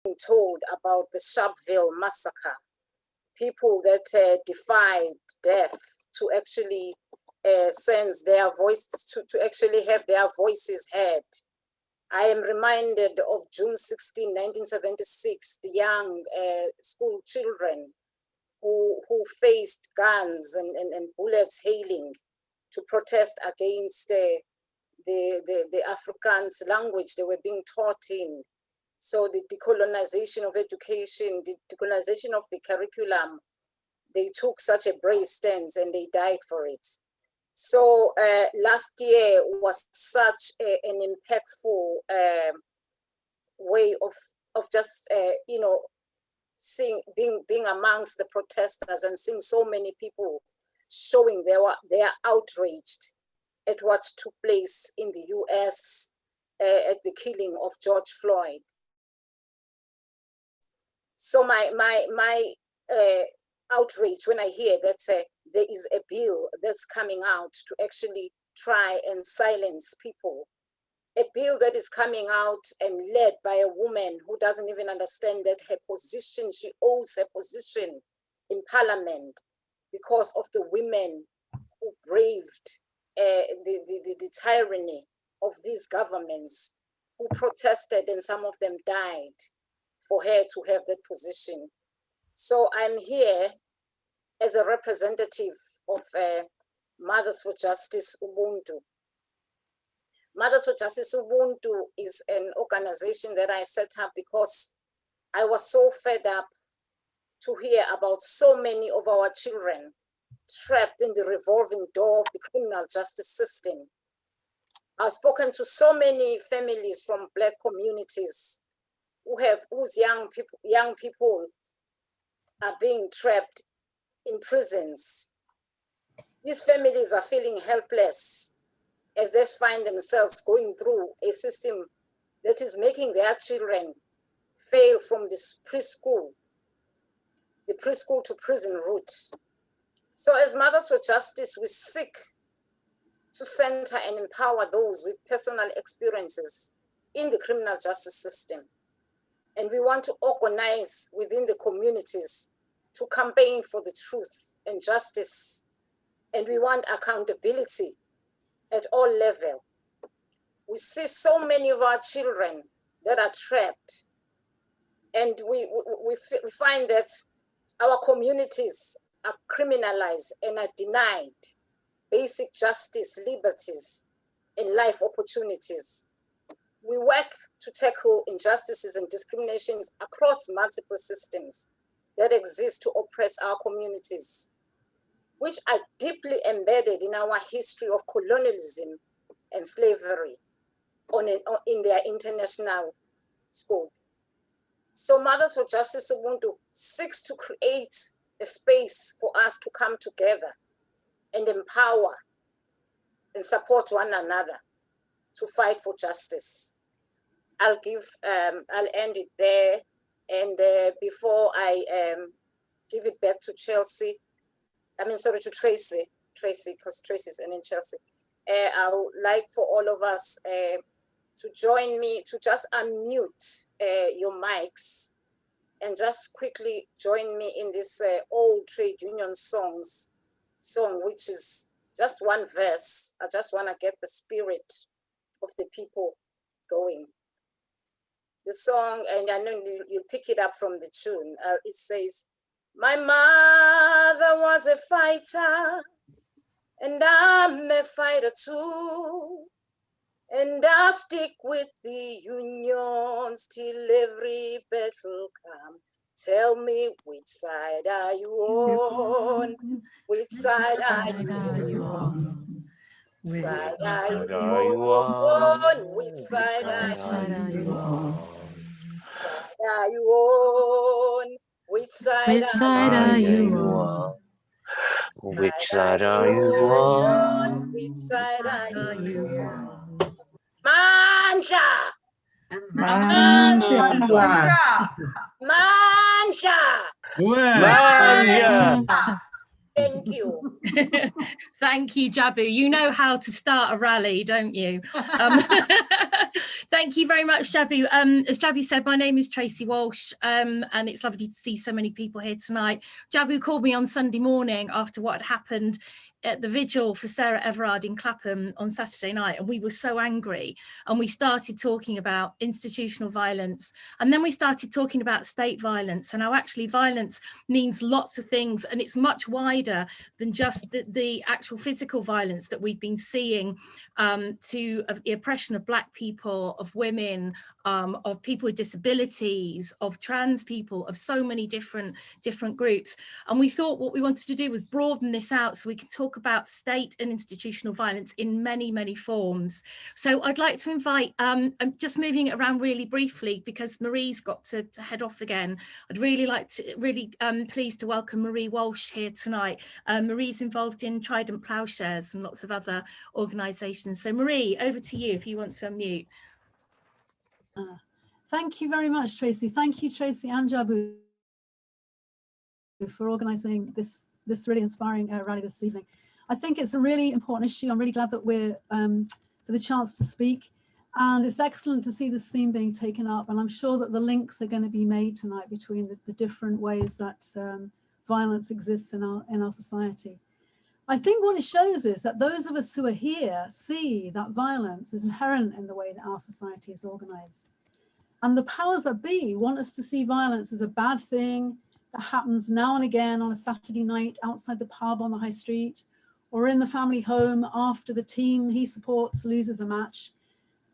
told about the Sharpeville massacre, people that defied death to actually sense their voices, to actually have their voices heard. I am reminded of June 16, 1976, the young school children who faced guns and bullets hailing to protest against the Afrikaans language they were being taught in. So the decolonization of education, the decolonization of the curriculum, they took such a brave stance and they died for it. So last year was such an impactful way of just being amongst the protesters and seeing so many people showing they are outraged at what took place in the US at the killing of George Floyd. So my outrage when I hear that there is a bill that's coming out to actually try and silence people, a bill that is coming out and led by a woman who doesn't even understand that her position, she owes her position in parliament because of the women who braved the tyranny of these governments, who protested and some of them died for her to have that position. So I'm here as a representative of Mothers for Justice Ubuntu. Mothers for Justice Ubuntu is an organization that I set up because I was so fed up to hear about so many of our children trapped in the revolving door of the criminal justice system. I've spoken to so many families from Black communities whose young people are being trapped in prisons. These families are feeling helpless as they find themselves going through a system that is making their children fail from this preschool, the preschool to prison route. So as Mothers for Justice, we seek to center and empower those with personal experiences in the criminal justice system. And we want to organize within the communities to campaign for the truth and justice. And we want accountability at all levels. We see so many of our children that are trapped. And we find that our communities are criminalized and are denied basic justice, liberties, and life opportunities. We work to tackle injustices and discriminations across multiple systems that exist to oppress our communities, which are deeply embedded in our history of colonialism and slavery in their international scope. So Mothers for Justice Ubuntu seeks to create a space for us to come together and empower and support one another to fight for justice. I'll end it there. And before I give it back to Tracy, because Tracy's in Chelsea. I would like for all of us to join me, to just unmute your mics and just quickly join me in this old trade union song, which is just one verse. I just want to get the spirit of the people going. The song, and I know you pick it up from the tune. It says, "My mother was a fighter, and I'm a fighter too. And I'll stick with the unions till every battle comes. Tell me, which side are you on? Which side are you on? Which side are you on? Which side are you on? Which side are you on? Which side are you on? Which side are you on? Manja! Manja! Manja! Manja! Thank you. Thank you, Jabu. You know how to start a rally, don't you? Thank you very much, Jabu. As Jabu said, my name is Tracy Walsh, and it's lovely to see so many people here tonight. Jabu called me on Sunday morning after what had happened at the vigil for Sarah Everard in Clapham on Saturday night, and we were so angry, and we started talking about institutional violence, and then we started talking about state violence, and how actually violence means lots of things, and it's much wider than just the actual physical violence that we've been seeing of the oppression of Black people, of women, of people with disabilities, of trans people, of so many different groups. And we thought what we wanted to do was broaden this out so we can talk about state and institutional violence in many, many forms. So I'd like to invite, I'm just moving it around really briefly because Marie's got to head off again. I'd really like to, pleased to welcome Marie Walsh here tonight. Marie's involved in Trident Ploughshares and lots of other organisations. So Marie, over to you if you want to unmute. Thank you very much, Tracy. Thank you, Tracy and Jabu, for organising this really inspiring rally this evening. I think it's a really important issue. I'm really glad that we're for the chance to speak, and it's excellent to see this theme being taken up, and I'm sure that the links are going to be made tonight between the different ways that violence exists in our society. I think what it shows is that those of us who are here see that violence is inherent in the way that our society is organised. And the powers that be want us to see violence as a bad thing that happens now and again on a Saturday night outside the pub on the high street, or in the family home after the team he supports loses a match.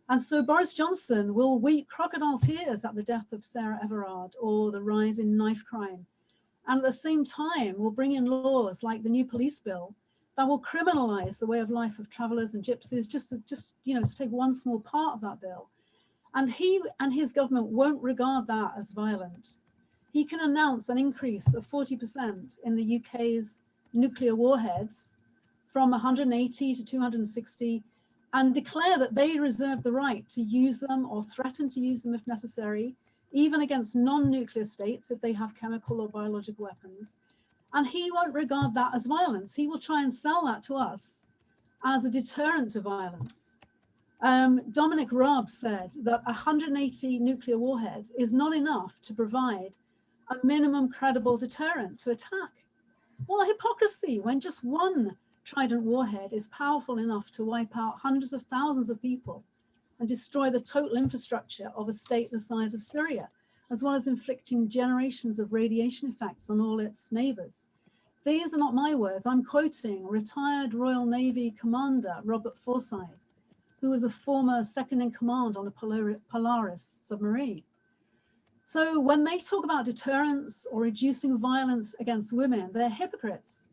And so Boris Johnson will weep crocodile tears at the death of Sarah Everard or the rise in knife crime. And at the same time, will bring in laws like the new police bill that will criminalise the way of life of travellers and gypsies, just to take one small part of that bill. And he and his government won't regard that as violent. He can announce an increase of 40% in the UK's nuclear warheads from 180 to 260, and declare that they reserve the right to use them or threaten to use them if necessary, even against non-nuclear states if they have chemical or biological weapons. And he won't regard that as violence. He will try and sell that to us as a deterrent to violence. Dominic Raab said that 180 nuclear warheads is not enough to provide a minimum credible deterrent to attack. What a hypocrisy when just one Trident warhead is powerful enough to wipe out hundreds of thousands of people and destroy the total infrastructure of a state the size of Syria, as well as inflicting generations of radiation effects on all its neighbours. These are not my words. I'm quoting retired Royal Navy Commander Robert Forsyth, who was a former second in command on a Polaris submarine. So when they talk about deterrence or reducing violence against women, they're hypocrites.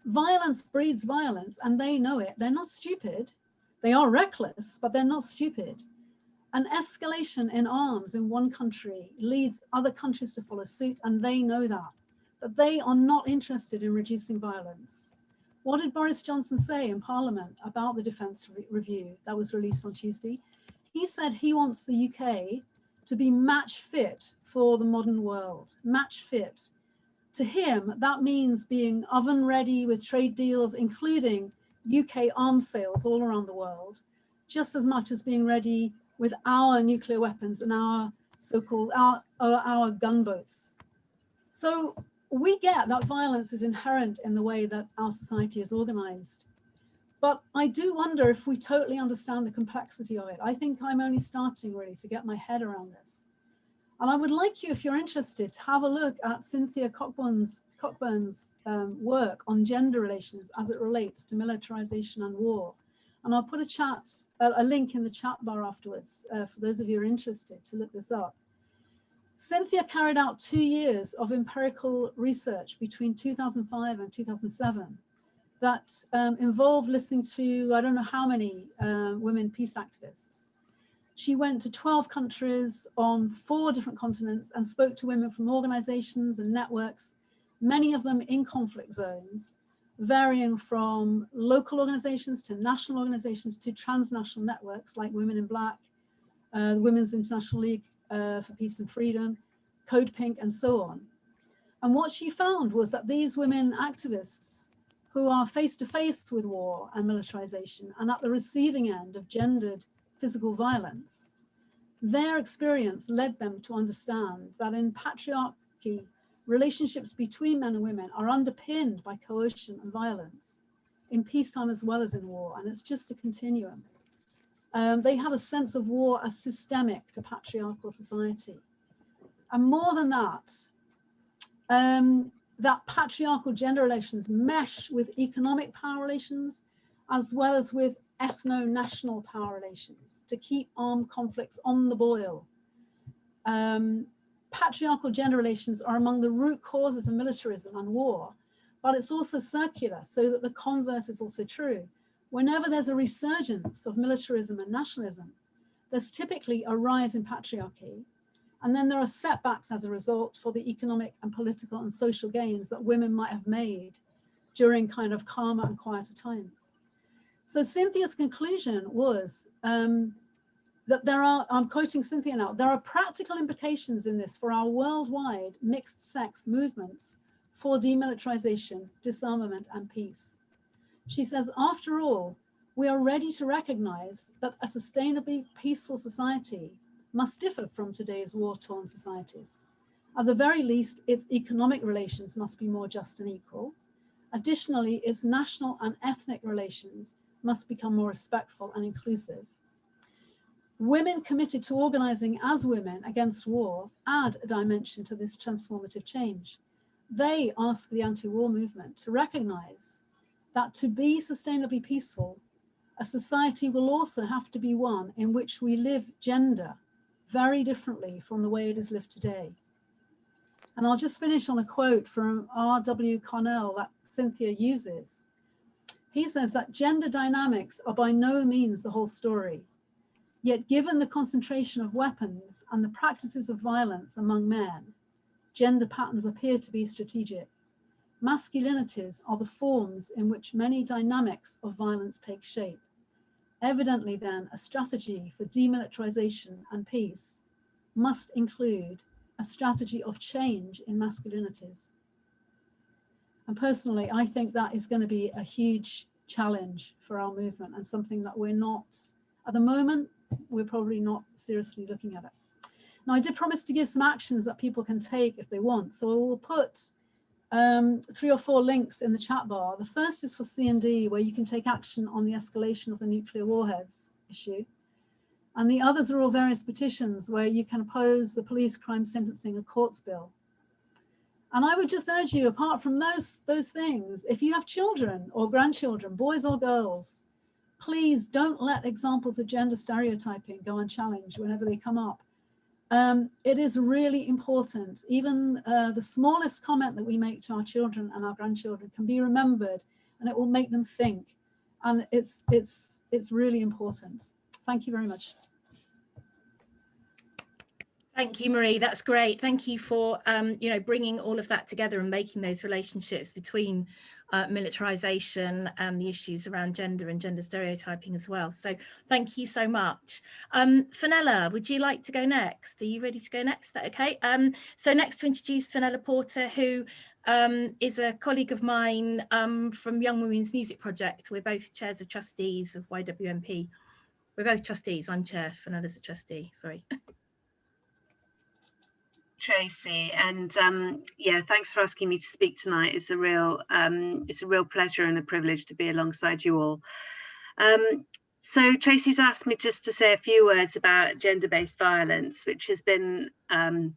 Violence breeds violence, and they know it. They're not stupid. They are reckless, but they're not stupid. An escalation in arms in one country leads other countries to follow suit, and they know that. But they are not interested in reducing violence. What did Boris Johnson say in Parliament about the Defence Review that was released on Tuesday? He said he wants the UK to be match fit for the modern world, match fit. To him, that means being oven ready with trade deals, including UK arms sales all around the world, just as much as being ready with our nuclear weapons and our so-called, our gunboats. So we get that violence is inherent in the way that our society is organized. But I do wonder if we totally understand the complexity of it. I think I'm only starting really to get my head around this. And I would like you, if you're interested, to have a look at Cynthia Cockburn's work on gender relations as it relates to militarization and war. And I'll put a link in the chat bar afterwards for those of you who are interested to look this up. Cynthia carried out 2 years of empirical research between 2005 and 2007 that involved listening to, I don't know how many women peace activists. She went to 12 countries on 4 different continents and spoke to women from organizations and networks, many of them in conflict zones, varying from local organizations to national organizations to transnational networks like Women in Black, the Women's International League for Peace and Freedom, Code Pink, and so on. And what she found was that these women activists who are face to face with war and militarization and at the receiving end of gendered physical violence, their experience led them to understand that in patriarchy, relationships between men and women are underpinned by coercion and violence in peacetime as well as in war, and it's just a continuum. They had a sense of war as systemic to patriarchal society. And more than that, that patriarchal gender relations mesh with economic power relations as well as with ethno-national power relations to keep armed conflicts on the boil. Patriarchal gender relations are among the root causes of militarism and war, but it's also circular, so that the converse is also true. Whenever there's a resurgence of militarism and nationalism, there's typically a rise in patriarchy, and then there are setbacks as a result for the economic and political and social gains that women might have made during kind of calmer and quieter times. So Cynthia's conclusion was that there are, I'm quoting Cynthia now, there are practical implications in this for our worldwide mixed sex movements for demilitarization, disarmament, and peace. She says, after all, we are ready to recognize that a sustainably peaceful society must differ from today's war-torn societies. At the very least, its economic relations must be more just and equal. Additionally, its national and ethnic relations must become more respectful and inclusive. Women committed to organizing as women against war add a dimension to this transformative change. They ask the anti-war movement to recognize that to be sustainably peaceful, a society will also have to be one in which we live gender very differently from the way it is lived today. And I'll just finish on a quote from R.W. Connell that Cynthia uses. He says that gender dynamics are by no means the whole story. Yet given the concentration of weapons and the practices of violence among men, gender patterns appear to be strategic. Masculinities are the forms in which many dynamics of violence take shape. Evidently then, a strategy for demilitarization and peace must include a strategy of change in masculinities. And personally, I think that is going to be a huge challenge for our movement and something that we're not, at the moment, we're probably not seriously looking at it. Now, I did promise to give some actions that people can take if they want. So I will put 3 or 4 links in the chat bar. The first is for C&D, where you can take action on the escalation of the nuclear warheads issue. And the others are all various petitions where you can oppose the police crime sentencing and courts bill. And I would just urge you, apart from those things, if you have children or grandchildren, boys or girls, please don't let examples of gender stereotyping go unchallenged whenever they come up. It is really important. Even the smallest comment that we make to our children and our grandchildren can be remembered, and it will make them think. And it's really important. Thank you very much. Thank you, Marie. That's great. Thank you for bringing all of that together and making those relationships between militarization and the issues around gender and gender stereotyping as well. So thank you so much. Fenella, would you like to go next? Are you ready to go next? Is that okay? So next to introduce Fenella Porter, who is a colleague of mine from Young Women's Music Project. We're both chairs of trustees of YWMP. We're both trustees. I'm chair, Fenella's a trustee, sorry. Tracy, and yeah, thanks for asking me to speak tonight. It's a real pleasure and a privilege to be alongside you all. So Tracy's asked me just to say a few words about gender-based violence, which has been on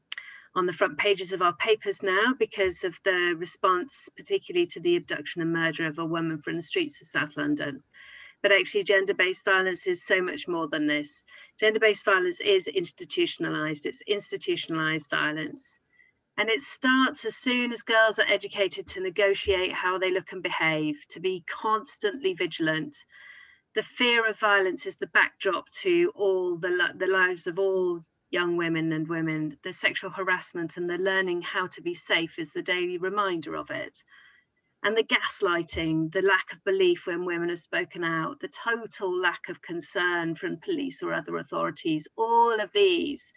the front pages of our papers now because of the response, particularly to the abduction and murder of a woman from the streets of South London. But actually, gender-based violence is so much more than this. Gender-based violence is institutionalized. It's institutionalized violence. And it starts as soon as girls are educated to negotiate how they look and behave, to be constantly vigilant. The fear of violence is the backdrop to all the lives of all young women and women. The sexual harassment and the learning how to be safe is the daily reminder of it. And the gaslighting, the lack of belief when women have spoken out, the total lack of concern from police or other authorities, all of these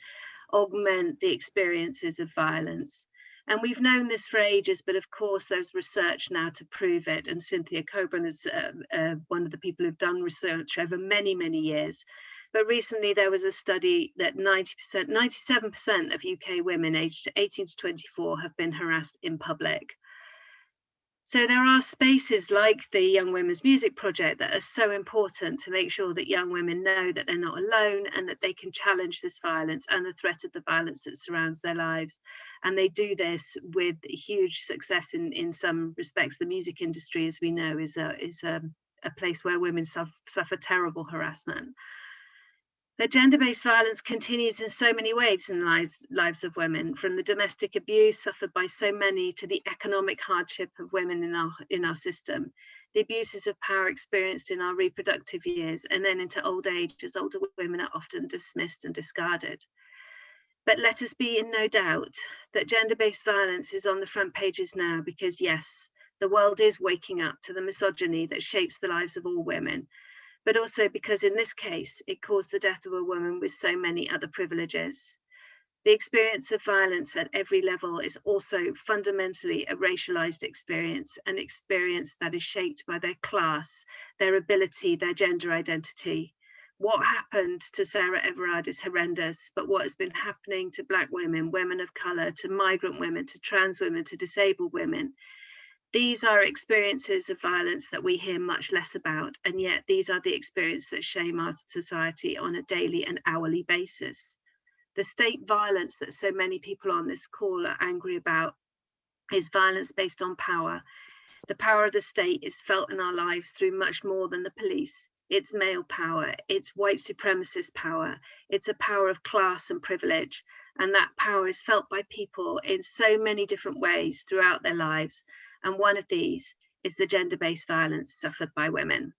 augment the experiences of violence. And we've known this for ages, but of course there's research now to prove it. And Cynthia Coburn is one of the people who've done research over many, many years. But recently there was a study that 97% of UK women aged 18 to 24 have been harassed in public. So there are spaces like the Young Women's Music Project that are so important to make sure that young women know that they're not alone and that they can challenge this violence and the threat of the violence that surrounds their lives. And they do this with huge success in some respects. The music industry, as we know, is a place where women suffer terrible harassment. But gender-based violence continues in so many ways in the lives of women, from the domestic abuse suffered by so many to the economic hardship of women in our system, the abuses of power experienced in our reproductive years, and then into old age, as older women are often dismissed and discarded. But let us be in no doubt that gender-based violence is on the front pages now because, yes, the world is waking up to the misogyny that shapes the lives of all women, but also because in this case, it caused the death of a woman with so many other privileges. The experience of violence at every level is also fundamentally a racialized experience, an experience that is shaped by their class, their ability, their gender identity. What happened to Sarah Everard is horrendous, but what has been happening to Black women, women of color, to migrant women, to trans women, to disabled women, these are experiences of violence that we hear much less about, and yet these are the experiences that shame our society on a daily and hourly basis. The state violence that so many people on this call are angry about is violence based on power. The power of the state is felt in our lives through much more than the police. It's male power, it's white supremacist power, it's a power of class and privilege, and that power is felt by people in so many different ways throughout their lives. And one of these is the gender-based violence suffered by women.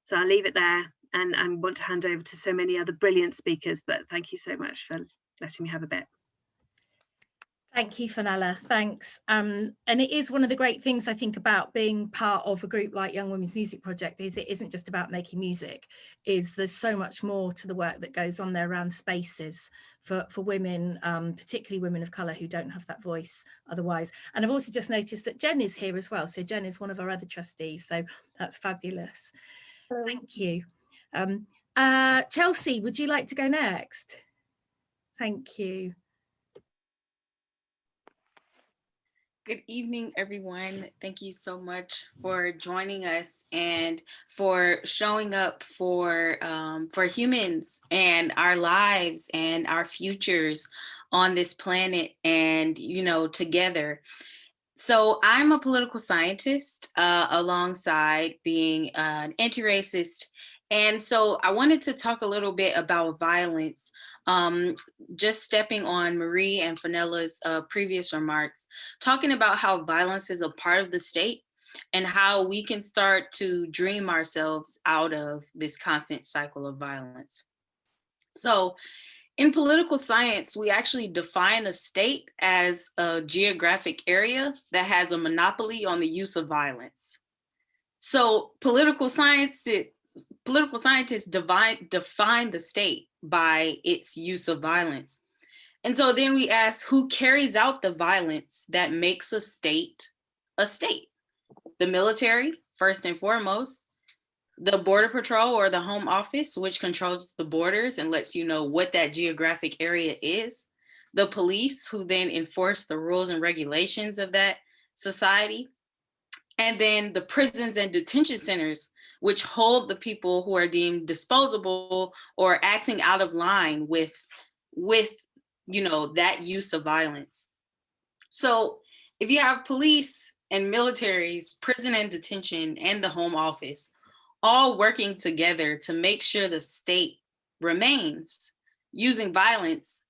So I'll leave it there, and I want to hand over to so many other brilliant speakers, but thank you so much for letting me have a bit. Thank you, Fenella, thanks. And it is one of the great things I think about being part of a group like Young Women's Music Project is it isn't just about making music, there's so much more to the work that goes on there around spaces for women, particularly women of colour who don't have that voice otherwise. And I've also just noticed that Jen is here as well. So Jen is one of our other trustees, so that's fabulous. Hello. Thank you. Chelsea, would you like to go next? Thank you. Good evening, everyone. Thank you so much for joining us and for showing up for humans and our lives and our futures on this planet and, you know, together. So I'm a political scientist alongside being an anti-racist. And so I wanted to talk a little bit about violence, just stepping on Marie and Fenella's previous remarks, talking about how violence is a part of the state and how we can start to dream ourselves out of this constant cycle of violence. So in political science, we actually define a state as a geographic area that has a monopoly on the use of violence. So political scientists define the state by its use of violence. And so then we ask, who carries out the violence that makes a state a state? The military, first and foremost, the Border Patrol or the Home Office, which controls the borders and lets you know what that geographic area is, the police, who then enforce the rules and regulations of that society, and then the prisons and detention centers, which hold the people who are deemed disposable or acting out of line with you know, that use of violence. So if you have police and militaries, prison and detention, and the Home Office all working together to make sure the state remains using violence,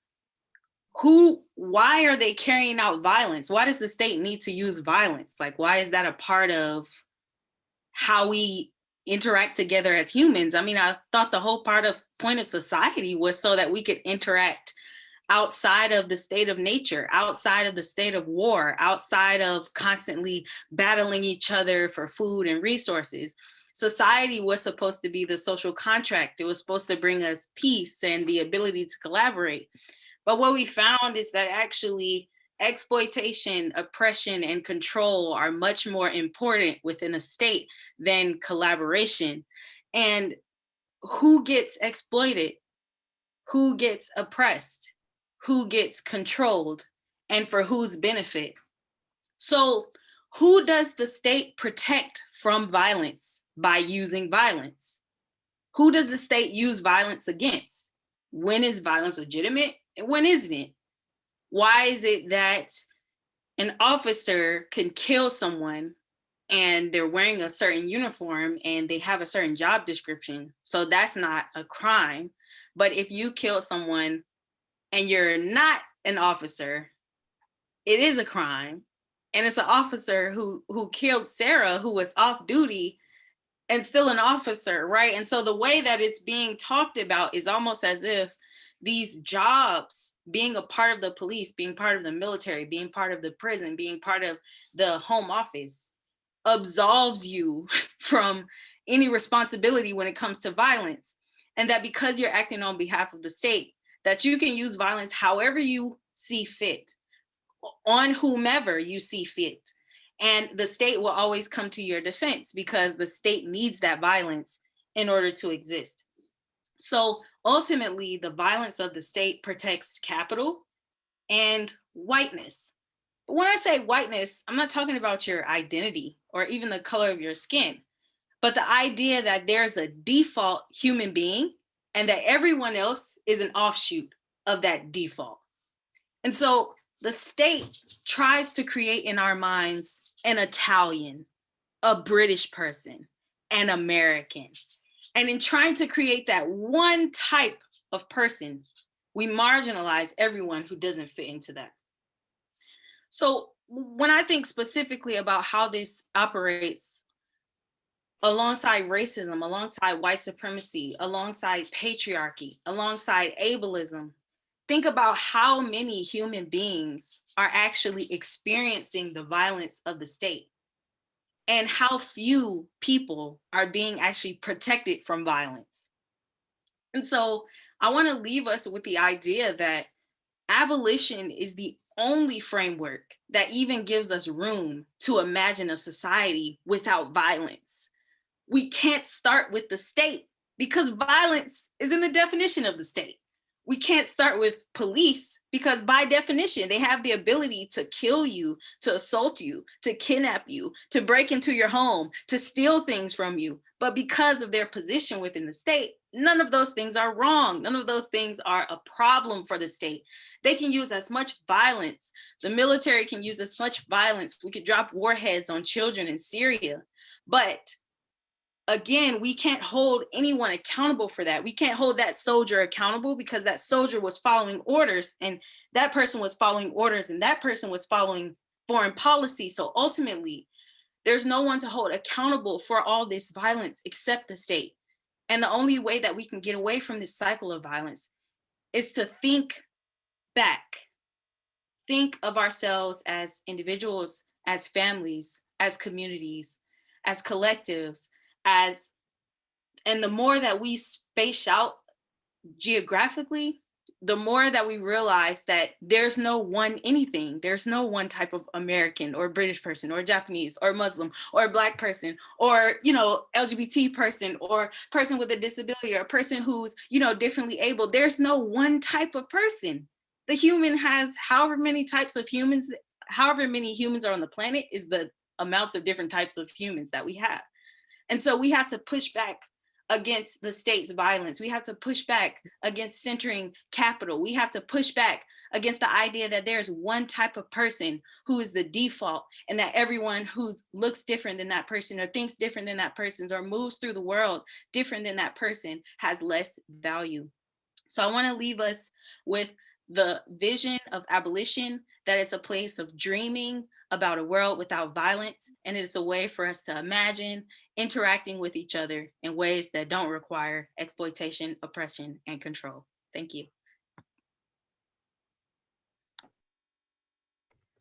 why are they carrying out violence? Why does the state need to use violence? Like, why is that a part of how we interact together as humans? I mean, I thought the whole point of society was so that we could interact outside of the state of nature, outside of the state of war, outside of constantly battling each other for food and resources. Society was supposed to be the social contract. It was supposed to bring us peace and the ability to collaborate. But what we found is that actually exploitation, oppression, and control are much more important within a state than collaboration. And who gets exploited? Who gets oppressed? Who gets controlled? And for whose benefit? So who does the state protect from violence by using violence? Who does the state use violence against? When is violence legitimate and when isn't it? Why is it that an officer can kill someone and they're wearing a certain uniform and they have a certain job description, so that's not a crime? But if you kill someone and you're not an officer, it is a crime. And it's an officer who killed Sarah, who was off duty and still an officer, right? And so the way that it's being talked about is almost as if these jobs, being a part of the police, being part of the military, being part of the prison, being part of the home office, absolves you from any responsibility when it comes to violence. And that because you're acting on behalf of the state, that you can use violence however you see fit, on whomever you see fit. And the state will always come to your defense because the state needs that violence in order to exist. So ultimately, the violence of the state protects capital and whiteness. But when I say whiteness, I'm not talking about your identity or even the color of your skin, but the idea that there's a default human being and that everyone else is an offshoot of that default. And so the state tries to create in our minds an Italian, a British person, an American. And in trying to create that one type of person, we marginalize everyone who doesn't fit into that. So when I think specifically about how this operates alongside racism, alongside white supremacy, alongside patriarchy, alongside ableism, think about how many human beings are actually experiencing the violence of the state and how few people are being actually protected from violence. And so I want to leave us with the idea that abolition is the only framework that even gives us room to imagine a society without violence. We can't start with the state because violence is in the definition of the state. We can't start with police because by definition, they have the ability to kill you, to assault you, to kidnap you, to break into your home, to steal things from you. But because of their position within the state, none of those things are wrong. None of those things are a problem for the state. They can use as much violence. The military can use as much violence. We could drop warheads on children in Syria. But again, we can't hold anyone accountable for that. We can't hold that soldier accountable because that soldier was following orders and that person was following orders and that person was following foreign policy. So ultimately, there's no one to hold accountable for all this violence except the state. And the only way that we can get away from this cycle of violence is to think back, think of ourselves as individuals, as families, as communities, as collectives, and the more that we space out geographically, the more that we realize that there's no one anything. There's no one type of American or British person or Japanese or Muslim or Black person or, LGBT person or person with a disability or a person who's, differently able. There's no one type of person. The human has however many types of humans, however many humans are on the planet is the amounts of different types of humans that we have. And so we have to push back against the state's violence. We have to push back against centering capital. We have to push back against the idea that there's one type of person who is the default and that everyone who looks different than that person or thinks different than that person or moves through the world different than that person has less value. So I want to leave us with the vision of abolition, that it's a place of dreaming about a world without violence, and it's a way for us to imagine interacting with each other in ways that don't require exploitation, oppression, and control. Thank you.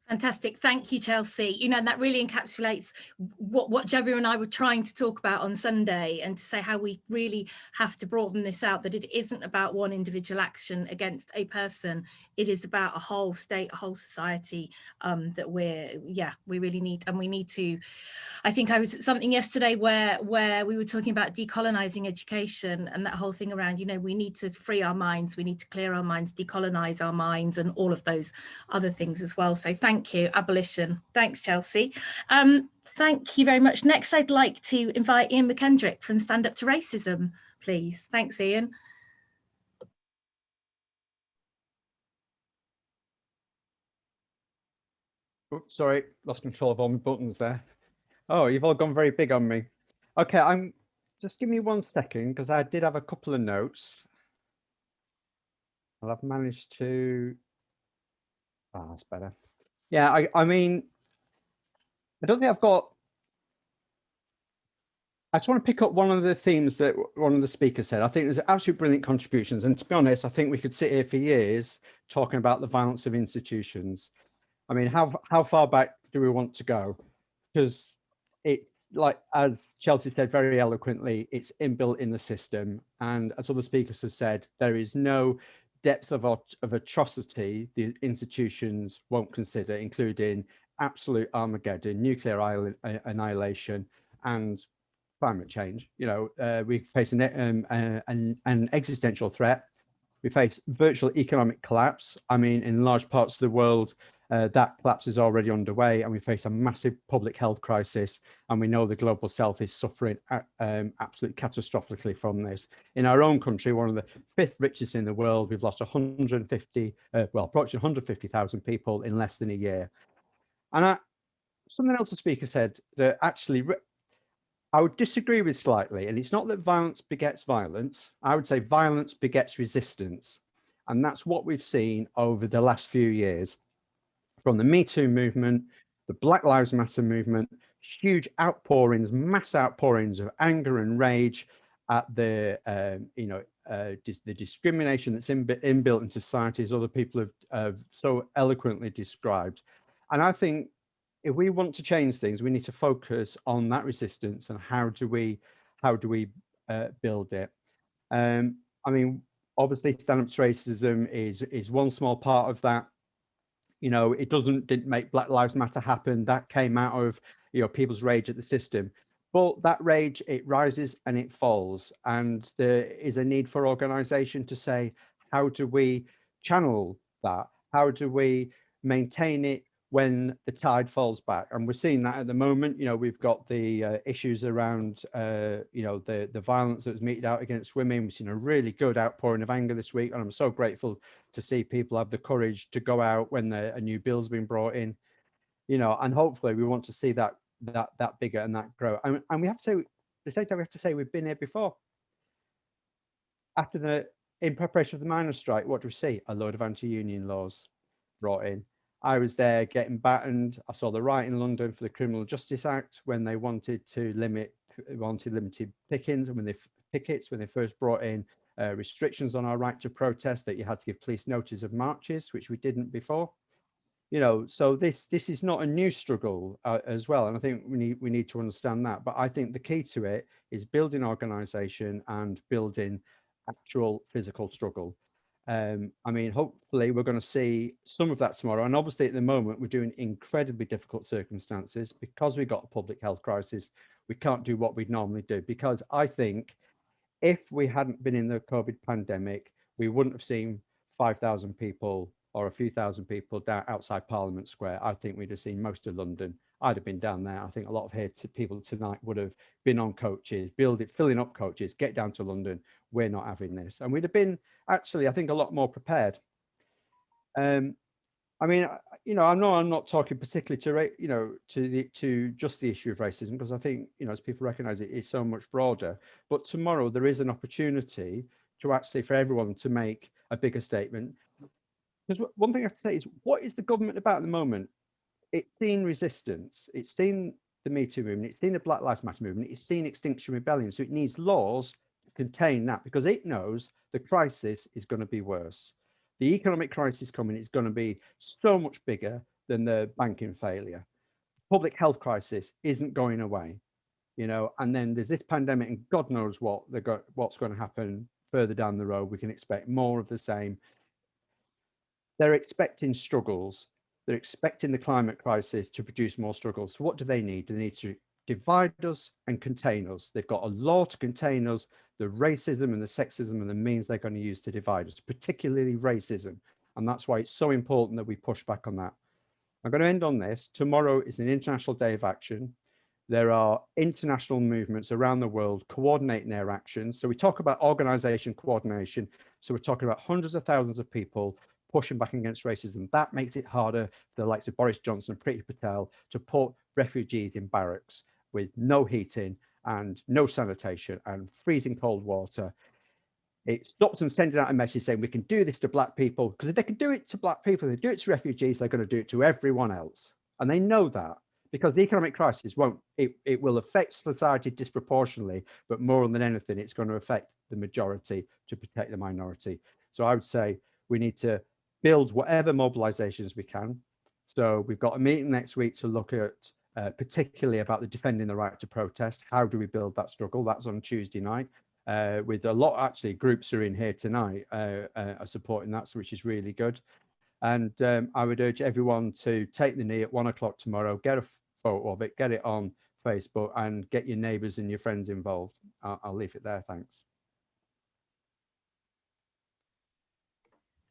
Fantastic. Thank you, Chelsea. You know, and that really encapsulates what Jabu and I were trying to talk about on Sunday, and to say how we really have to broaden this out, that it isn't about one individual action against a person. It is about a whole state, a whole society, that we really need. And we need to, I think I was at something yesterday where we were talking about decolonizing education, and that whole thing around, you know, we need to free our minds, we need to clear our minds, decolonize our minds, and all of those other things as well. So thank you, abolition. Thanks, Chelsea. Thank you very much. Next, I'd like to invite Ian McKendrick from Stand Up to Racism, please. Thanks, Ian. Oops, sorry, lost control of all my buttons there. Oh, you've all gone very big on me. Okay, just give me 1 second, because I did have a couple of notes. Well, I've managed to, oh, that's better. Yeah, I mean, I don't think I've got, I just want to pick up one of the themes that one of the speakers said. I think there's absolutely brilliant contributions. And to be honest, I think we could sit here for years talking about the violence of institutions. I mean, how far back do we want to go? Because it's like, as Chelsea said very eloquently, it's inbuilt in the system. And as other speakers have said, there is no depth of atrocity the institutions won't consider, including absolute Armageddon, nuclear annihilation, and climate change. You know, we face an existential threat. We face virtual economic collapse. I mean, in large parts of the world, that collapse is already underway, and we face a massive public health crisis. And we know the global south is suffering absolutely catastrophically from this. In our own country, one of the 5th richest in the world, we've lost approaching 150,000 people in less than a year. And something else the speaker said that actually I would disagree with slightly, and it's not that violence begets violence. I would say violence begets resistance. And that's what we've seen over the last few years. From the Me Too movement, the Black Lives Matter movement, huge outpourings, mass outpourings of anger and rage at the, the discrimination that's inbuilt in society, as other people have so eloquently described. And I think if we want to change things, we need to focus on that resistance and how do we build it. I mean, obviously, stand up to racism is one small part of that. You know, it didn't make Black Lives Matter happen. That came out of, you know, people's rage at the system. But that rage, it rises and it falls. And there is a need for organization to say, how do we channel that? How do we maintain it when the tide falls back? And we're seeing that at the moment. You know, we've got the issues around, the violence that was meted out against women. We've seen a really good outpouring of anger this week. And I'm so grateful to see people have the courage to go out when a new bill's been brought in, you know, and hopefully we want to see that bigger and that grow. And we have to say, at the same time, we have to say we've been here before. In preparation for the miners' strike, what do we see? A load of anti-union laws brought in. I was there getting battened. I saw the riot in London for the Criminal Justice Act when they wanted limited pickings, and when they first brought in restrictions on our right to protest, that you had to give police notice of marches, which we didn't before. You know, so this is not a new struggle as well, and I think we need to understand that. But I think the key to it is building organisation and building actual physical struggle. I mean, hopefully we're going to see some of that tomorrow. And obviously at the moment, we're doing incredibly difficult circumstances because we've got a public health crisis. We can't do what we'd normally do, because I think if we hadn't been in the COVID pandemic, we wouldn't have seen 5,000 people or a few thousand people down outside Parliament Square. I think we'd have seen most of London. I'd have been down there. I think a lot of people tonight would have been on coaches, filling up coaches, get down to London. We're not having this. And we'd have been actually, I think, a lot more prepared. I mean, you know, I'm not talking particularly to just the issue of racism, because I think, you know, as people recognise, it is so much broader. But tomorrow there is an opportunity to actually, for everyone to make a bigger statement. Because one thing I have to say is, what is the government about at the moment? It's seen resistance. It's seen the Me Too movement. It's seen the Black Lives Matter movement. It's seen Extinction Rebellion. So it needs laws to contain that, because it knows the crisis is going to be worse. The economic crisis coming is going to be so much bigger than the banking failure. Public health crisis isn't going away, you know, and then there's this pandemic, and God knows what's going to happen further down the road. We can expect more of the same. They're expecting struggles. They're expecting the climate crisis to produce more struggles. So what do they need? They need to divide us and contain us. They've got a law to contain us, the racism and the sexism and the means they're going to use to divide us, particularly racism. And that's why it's so important that we push back on that. I'm going to end on this. Tomorrow is an International Day of Action. There are international movements around the world coordinating their actions. So we talk about organisation coordination. So we're talking about hundreds of thousands of people pushing back against racism. That makes it harder for the likes of Boris Johnson and Priti Patel to put refugees in barracks with no heating and no sanitation and freezing cold water. It stops them sending out a message saying we can do this to black people, because if they can do it to black people, if they do it to refugees, they're going to do it to everyone else. And they know that, because the economic crisis it will affect society disproportionately, but more than anything, it's going to affect the majority to protect the minority. So I would say we need to build whatever mobilizations we can. So we've got a meeting next week to look at particularly about the defending the right to protest. How do we build that struggle? That's on Tuesday night. With a lot, actually, groups are in here tonight are supporting that, which is really good. And I would urge everyone to take the knee at 1 o'clock tomorrow, get a photo of it, get it on Facebook, and get your neighbours and your friends involved. I'll leave it there. Thanks.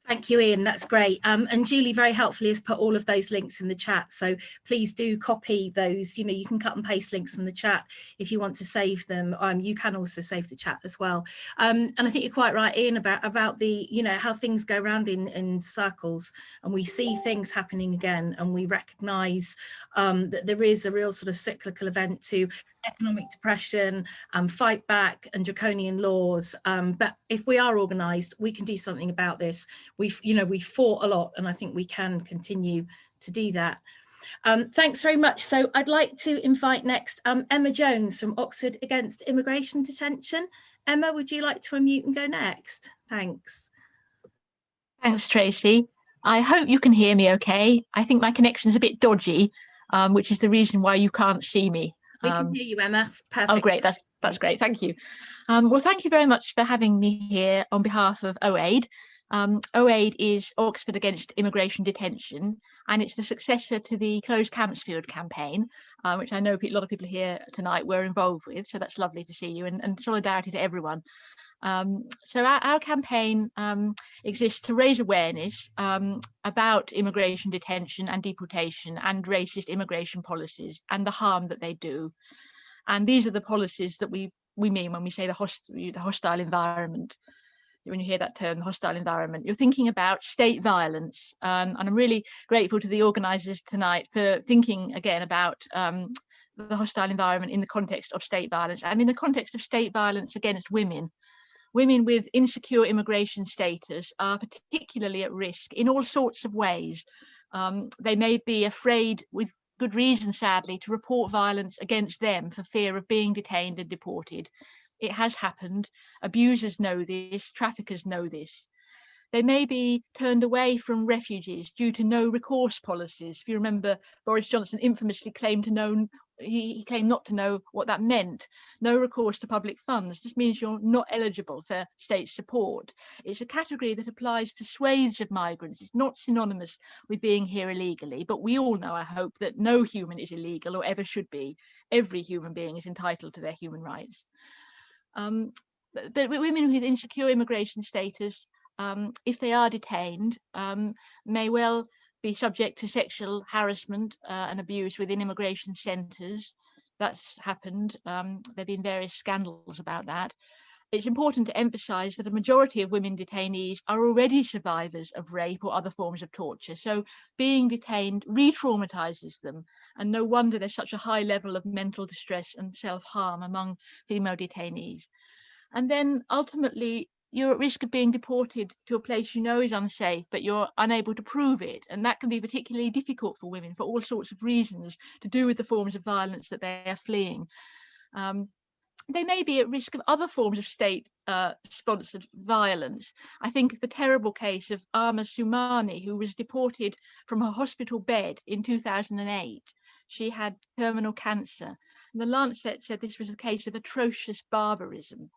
Thank you, Ian. That's great. And Julie very helpfully has put all of those links in the chat. So please do copy those. You know, you can cut and paste links in the chat if you want to save them. You can also save the chat as well. And I think you're quite right, Ian, about the, you know, how things go around in circles, and we see things happening again, and we recognise that there is a real sort of cyclical event to economic depression, fight back and draconian laws. But if we are organised, we can do something about this. We've fought a lot, and I think we can continue to do that. Thanks very much. So I'd like to invite next Emma Jones from Oxford Against Immigration Detention. Emma, would you like to unmute and go next? Thanks. Thanks, Tracy. I hope you can hear me okay. I think my connection is a bit dodgy, which is the reason why you can't see me. We can hear you, Emma. Perfect. Oh, great. That's great. Thank you. Well, thank you very much for having me here on behalf of OAID. OAID is Oxford Against Immigration Detention, and it's the successor to the Closed Campsfield campaign, which I know a lot of people here tonight were involved with. So that's lovely to see you, and solidarity to everyone. So our campaign exists to raise awareness about immigration detention and deportation and racist immigration policies and the harm that they do. And these are the policies that we mean when we say the hostile environment. When you hear that term, the hostile environment, you're thinking about state violence. And I'm really grateful to the organisers tonight for thinking again about the hostile environment in the context of state violence, and in the context of state violence against women. Women with insecure immigration status are particularly at risk in all sorts of ways. They may be afraid, with good reason, sadly, to report violence against them for fear of being detained and deported. It has happened. Abusers know this, traffickers know this. They may be turned away from refugees due to no recourse policies. If you remember, Boris Johnson infamously claimed he claimed not to know what that meant. No recourse to public funds. This means you're not eligible for state support. It's a category that applies to swathes of migrants. It's not synonymous with being here illegally, but we all know, I hope, that no human is illegal or ever should be. Every human being is entitled to their human rights. But women with insecure immigration status, if they are detained, may well be subject to sexual harassment and abuse within immigration centres. That's happened. There have been various scandals about that. It's important to emphasise that a majority of women detainees are already survivors of rape or other forms of torture. So being detained re-traumatises them. And no wonder there's such a high level of mental distress and self-harm among female detainees. And then ultimately, you're at risk of being deported to a place you know is unsafe, but you're unable to prove it. And that can be particularly difficult for women for all sorts of reasons to do with the forms of violence that they are fleeing. they may be at risk of other forms of state sponsored violence. I think of the terrible case of Ama Soumani, who was deported from her hospital bed in 2008. She had terminal cancer. And the Lancet said this was a case of atrocious barbarism.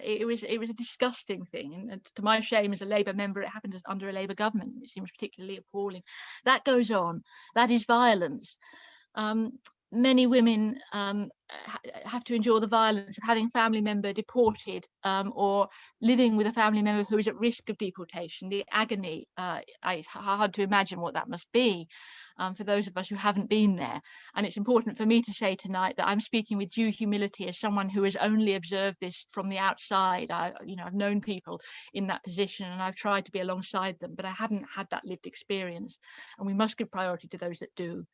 It was a disgusting thing, and to my shame as a Labour member, it happened under a Labour government, which seems particularly appalling. That goes on. That is violence. Many women have to endure the violence of having a family member deported, or living with a family member who is at risk of deportation. The agony, it's hard to imagine what that must be for those of us who haven't been there. And it's important for me to say tonight that I'm speaking with due humility as someone who has only observed this from the outside. I've known people in that position and I've tried to be alongside them, but I haven't had that lived experience. And we must give priority to those that do.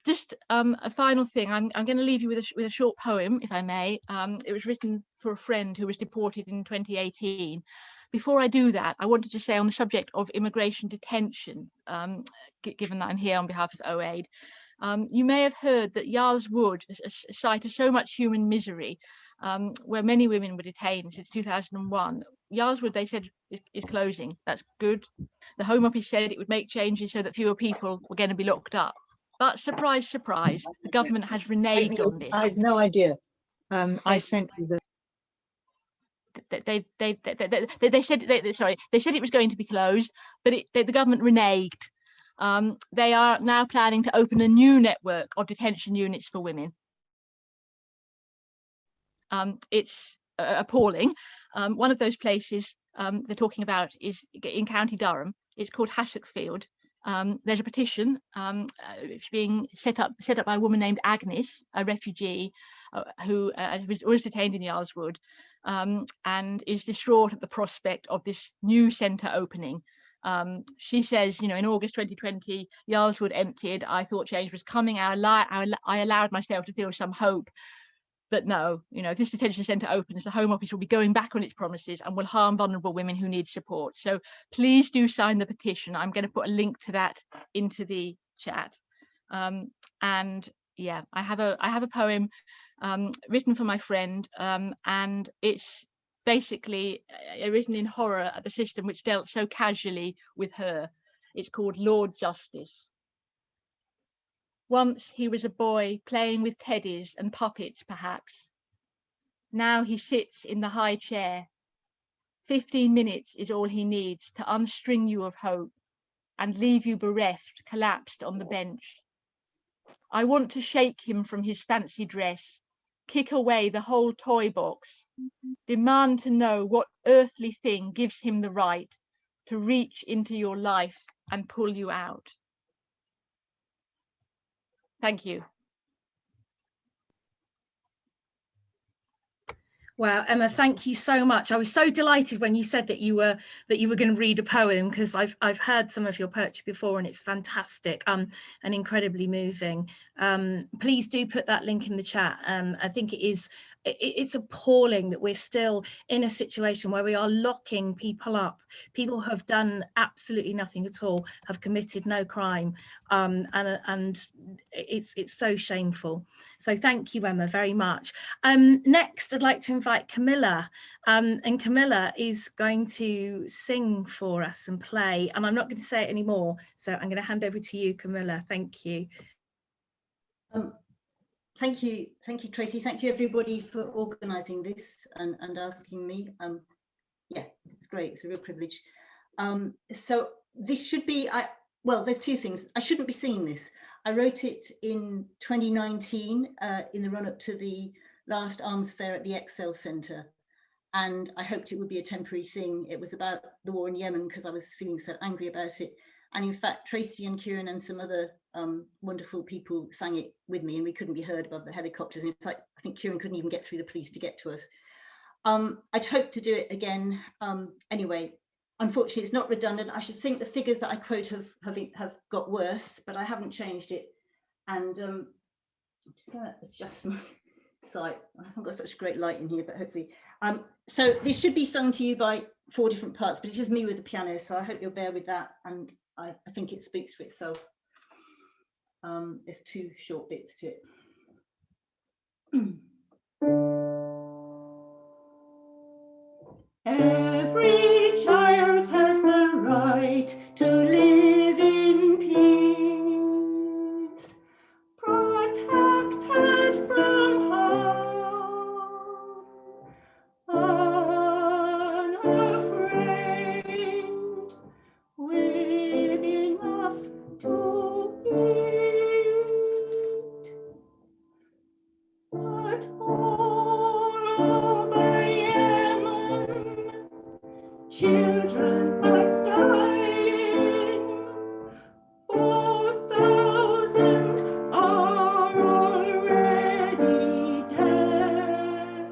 Just a final thing, I'm going to leave you with a short poem, if I may. It was written for a friend who was deported in 2018. Before I do that, I wanted to say on the subject of immigration detention, given that I'm here on behalf of OAID, you may have heard that Yarl's Wood, a site of so much human misery, where many women were detained since 2001, Yarl's Wood, they said, is closing. That's good. The Home Office said it would make changes so that fewer people were going to be locked up. But surprise, surprise, the government has reneged on this. I had no idea. I sent you the. They said it was going to be closed, but the government reneged. They are now planning to open a new network of detention units for women. It's appalling. One of those places they're talking about is in County Durham. It's called Hassockfield. There's a petition being set up by a woman named Agnes, a refugee who was detained in Yarl's Wood, and is distraught at the prospect of this new centre opening. She says, in August 2020, Yarl's Wood emptied. I thought change was coming. I allowed myself to feel some hope. But no, if this detention centre opens, the Home Office will be going back on its promises and will harm vulnerable women who need support. So please do sign the petition. I'm going to put a link to that into the chat. And yeah, I have a poem written for my friend, and it's basically written in horror at the system which dealt so casually with her. It's called Lord Justice. Once he was a boy playing with teddies and puppets, perhaps. Now he sits in the high chair. 15 minutes is all he needs to unstring you of hope and leave you bereft, collapsed on the bench. I want to shake him from his fancy dress, kick away the whole toy box, demand to know what earthly thing gives him the right to reach into your life and pull you out. Thank you. Wow, Emma, thank you so much. I was so delighted when you said that you were going to read a poem, because I've heard some of your poetry before and it's fantastic and incredibly moving. Please do put that link in the chat. I think it's appalling that we're still in a situation where we are locking people up. People who have done absolutely nothing at all, have committed no crime, and it's so shameful. So thank you, Emma, very much. Next, I'd like to invite Camilla, and Camilla is going to sing for us and play, and I'm not going to say it anymore, so I'm going to hand over to you, Camilla. Thank you. Thank you, Tracy. Thank you, everybody, for organising this and asking me. Yeah, it's great. It's a real privilege. So this should be, well, there's two things. I shouldn't be singing this. I wrote it in 2019 in the run-up to the last arms fair at the Excel Centre, and I hoped it would be a temporary thing. It was about the war in Yemen because I was feeling so angry about it. And in fact, Tracy and Kieran and some other wonderful people sang it with me, and we couldn't be heard above the helicopters. In fact, I think Kieran couldn't even get through the police to get to us. I'd hoped to do it again. Anyway, unfortunately, it's not redundant. I should think the figures that I quote have got worse, but I haven't changed it. And I'm just going to adjust my site. I haven't got such great light in here, but hopefully. So this should be sung to you by 4 different parts, but it's just me with the piano, so I hope you'll bear with that. And I think it speaks for itself. There's 2 short bits to it. Every child has the right to live in peace, protected from harm, unafraid, with enough to eat. But all over Yemen, children are dying. 4,000 are already dead,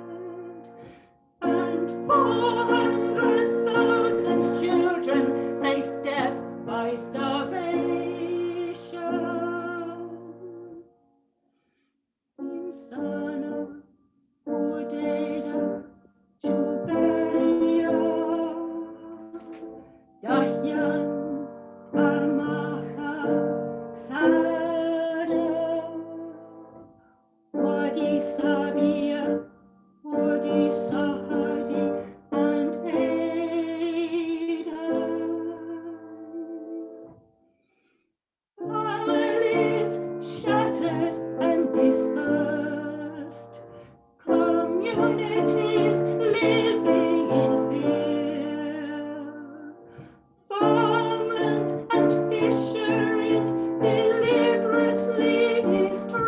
and 400,000 children face death by starvation. In Sana, Udeida, Juberia, Dahyan, Armaha, Sada, Wadi Sabia, Wadi Sahadi, and Ada. Families shattered and dispersed, communities living in fear, farmlands and fisheries deliberately destroyed.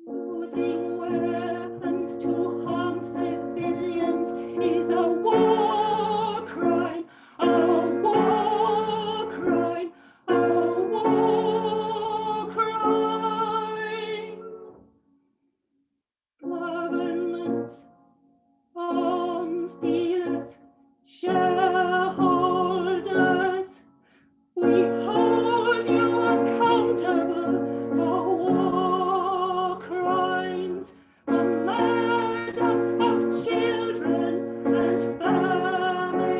Using weapons to harm civilians is a war crime, a war crime, a war crime. Governments, arms dealers, shareholders, we hold you accountable for war crimes, the murder of children and families.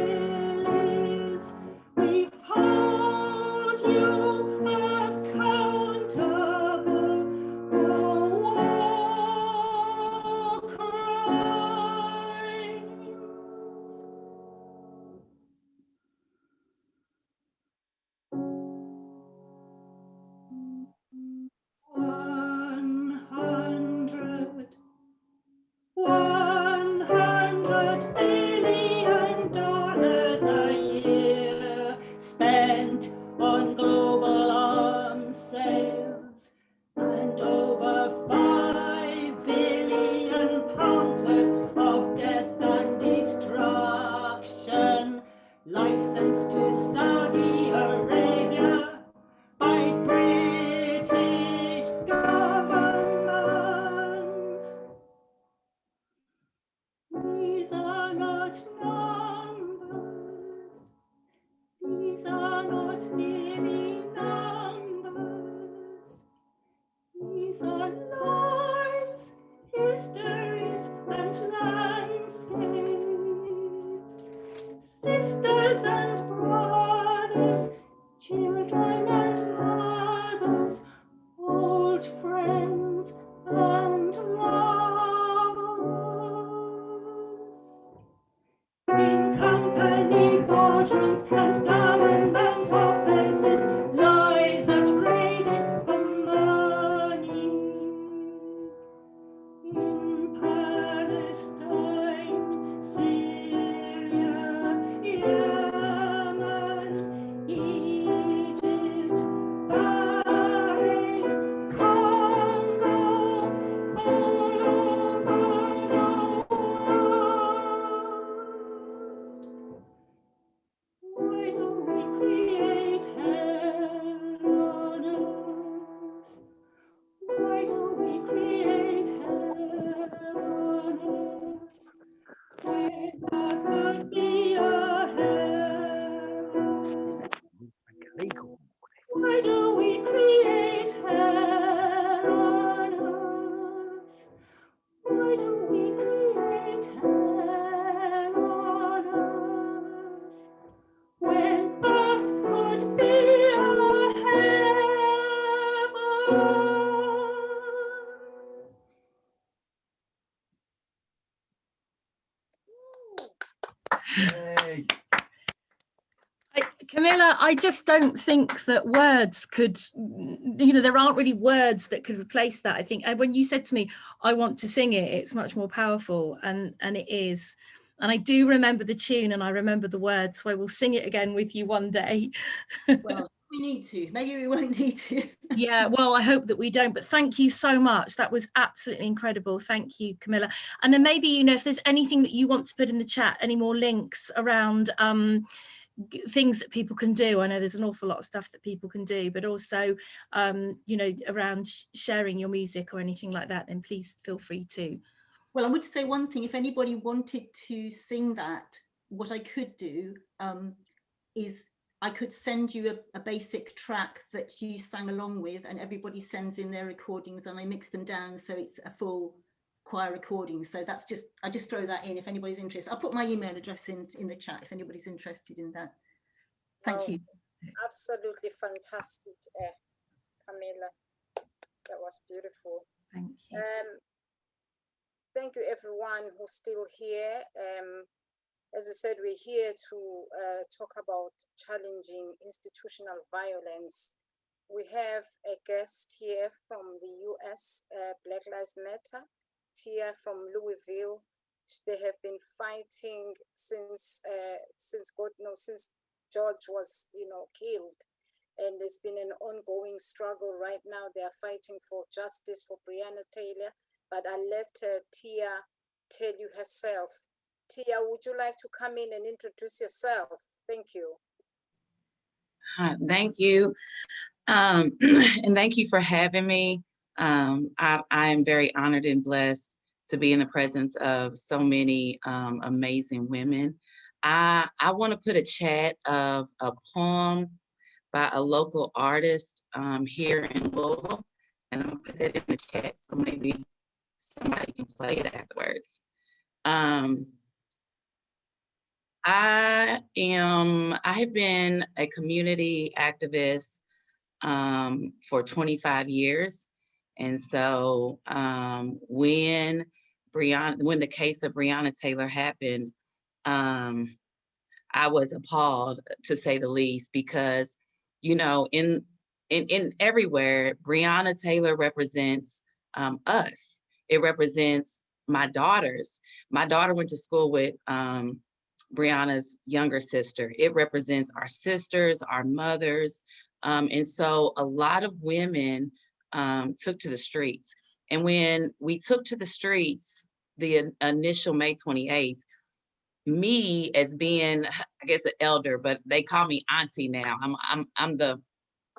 We hold you accountable for war crimes. 100 billion dollars a year spent on global arms sales, and over 5 billion pounds worth of death and destruction licensed to Saudi Arabia by British governments. These are not numbers. These are not merely numbers. These are lives, histories, and landscapes. Sisters and brothers, children and mothers, old friends and lovers. In company boardrooms and government offices, lives are traded for money. In Palestine, Syria, Yemen, Egypt, Bahrain, Congo, all over the world. Why don't Camilla, I just don't think that words could, there aren't really words that could replace that. I think when you said to me, I want to sing it, it's much more powerful, and it is. And I do remember the tune and I remember the words, so I will sing it again with you one day. Well, we need to, maybe we won't need to. Yeah, well, I hope that we don't, but thank you so much. That was absolutely incredible. Thank you, Camilla. And then maybe, if there's anything that you want to put in the chat, any more links around things that people can do. I know there's an awful lot of stuff that people can do, but also, around sharing your music or anything like that, then please feel free to. Well, I would say one thing, if anybody wanted to sing that, what I could do is I could send you a basic track that you sang along with, and everybody sends in their recordings and I mix them down so it's a full choir recording. So that's I just throw that in if anybody's interested. I'll put my email address in the chat if anybody's interested in that. Thank you. Absolutely fantastic, Camilla. That was beautiful. Thank you. Thank you everyone who's still here. As I said, we're here to talk about challenging institutional violence. We have a guest here from the US, Black Lives Matter, Tia from Louisville. They have been fighting since God knows, since George was, killed. And it's been an ongoing struggle. Right now, they are fighting for justice for Breonna Taylor. But I'll let Tia tell you herself. Tia, would you like to come in and introduce yourself? Thank you. Hi, thank you. And thank you for having me. I am very honored and blessed to be in the presence of so many amazing women. I want to put a chat of a poem by a local artist here in Louisville, and I'm gonna put that in the chat so maybe somebody can play it afterwards. I have been a community activist for 25 years. And so when the case of Breonna Taylor happened, I was appalled, to say the least, because, in everywhere, Breonna Taylor represents us. It represents my daughters. My daughter went to school with Breonna's younger sister. It represents our sisters, our mothers. And so a lot of women took to the streets. And when we took to the streets, the initial May 28th, me as being, I guess, an elder, but they call me auntie now. I'm the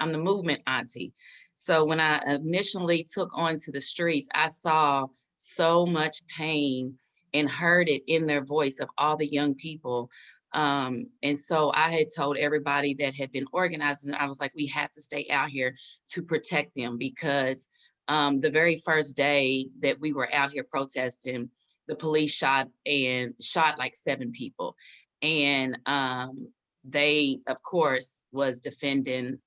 movement auntie. So when I initially took onto the streets, I saw so much pain and heard it in their voice of all the young people. And so I had told everybody that had been organizing, I was like, we have to stay out here to protect them, because the very first day that we were out here protesting, the police shot like 7 people. And they, of course, was defending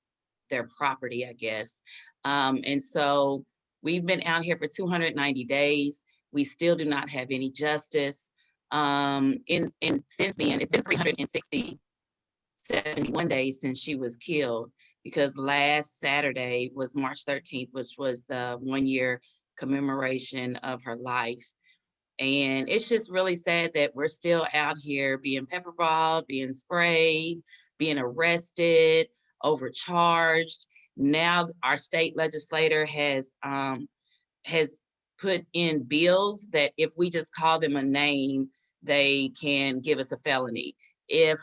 their property, I guess. And so we've been out here for 290 days. We still do not have any justice. And since then, it's been 371 days since she was killed, because last Saturday was March 13th, which was the 1-year commemoration of her life. And it's just really sad that we're still out here being pepperballed, being sprayed, being arrested, overcharged. Now our state legislator has put in bills that if we just call them a name, they can give us a felony. If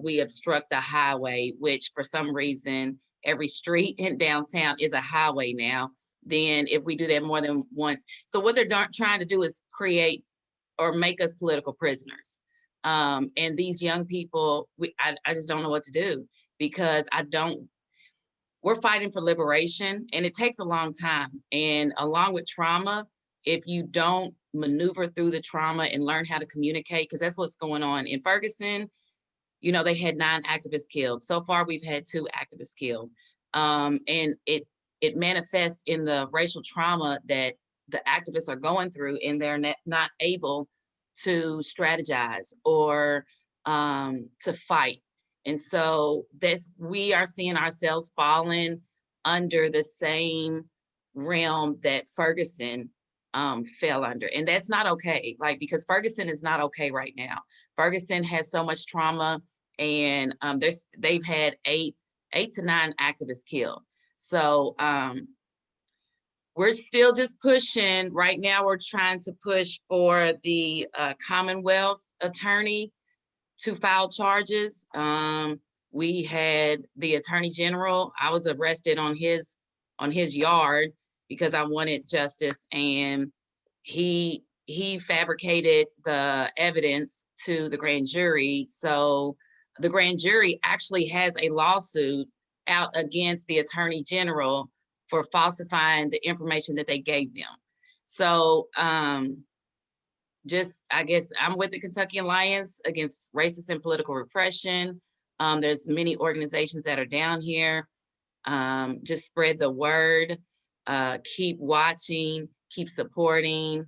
we obstruct a highway, which for some reason, every street in downtown is a highway now, then if we do that more than once. So what they're trying to do is create or make us political prisoners. And these young people, I just don't know what to do, because we're fighting for liberation, and it takes a long time. And along with trauma, if you don't maneuver through the trauma and learn how to communicate, because that's what's going on. In Ferguson, they had 9 activists killed. So far, we've had 2 activists killed. And it manifests in the racial trauma that the activists are going through, and they're not able to strategize or to fight. And so we are seeing ourselves falling under the same realm that Ferguson fell under. And that's not okay, like, because Ferguson is not okay right now. Ferguson has so much trauma, and they've had eight to 9 activists killed. So we're still just pushing. Right now, we're trying to push for the Commonwealth attorney to file charges. We had the Attorney General. I was arrested on his yard because I wanted justice, and he fabricated the evidence to the grand jury. So the grand jury actually has a lawsuit out against the Attorney General for falsifying the information that they gave them. So I guess I'm with the Kentucky Alliance Against Racist and Political Repression. There's many organizations that are down here. Just spread the word, keep watching, keep supporting,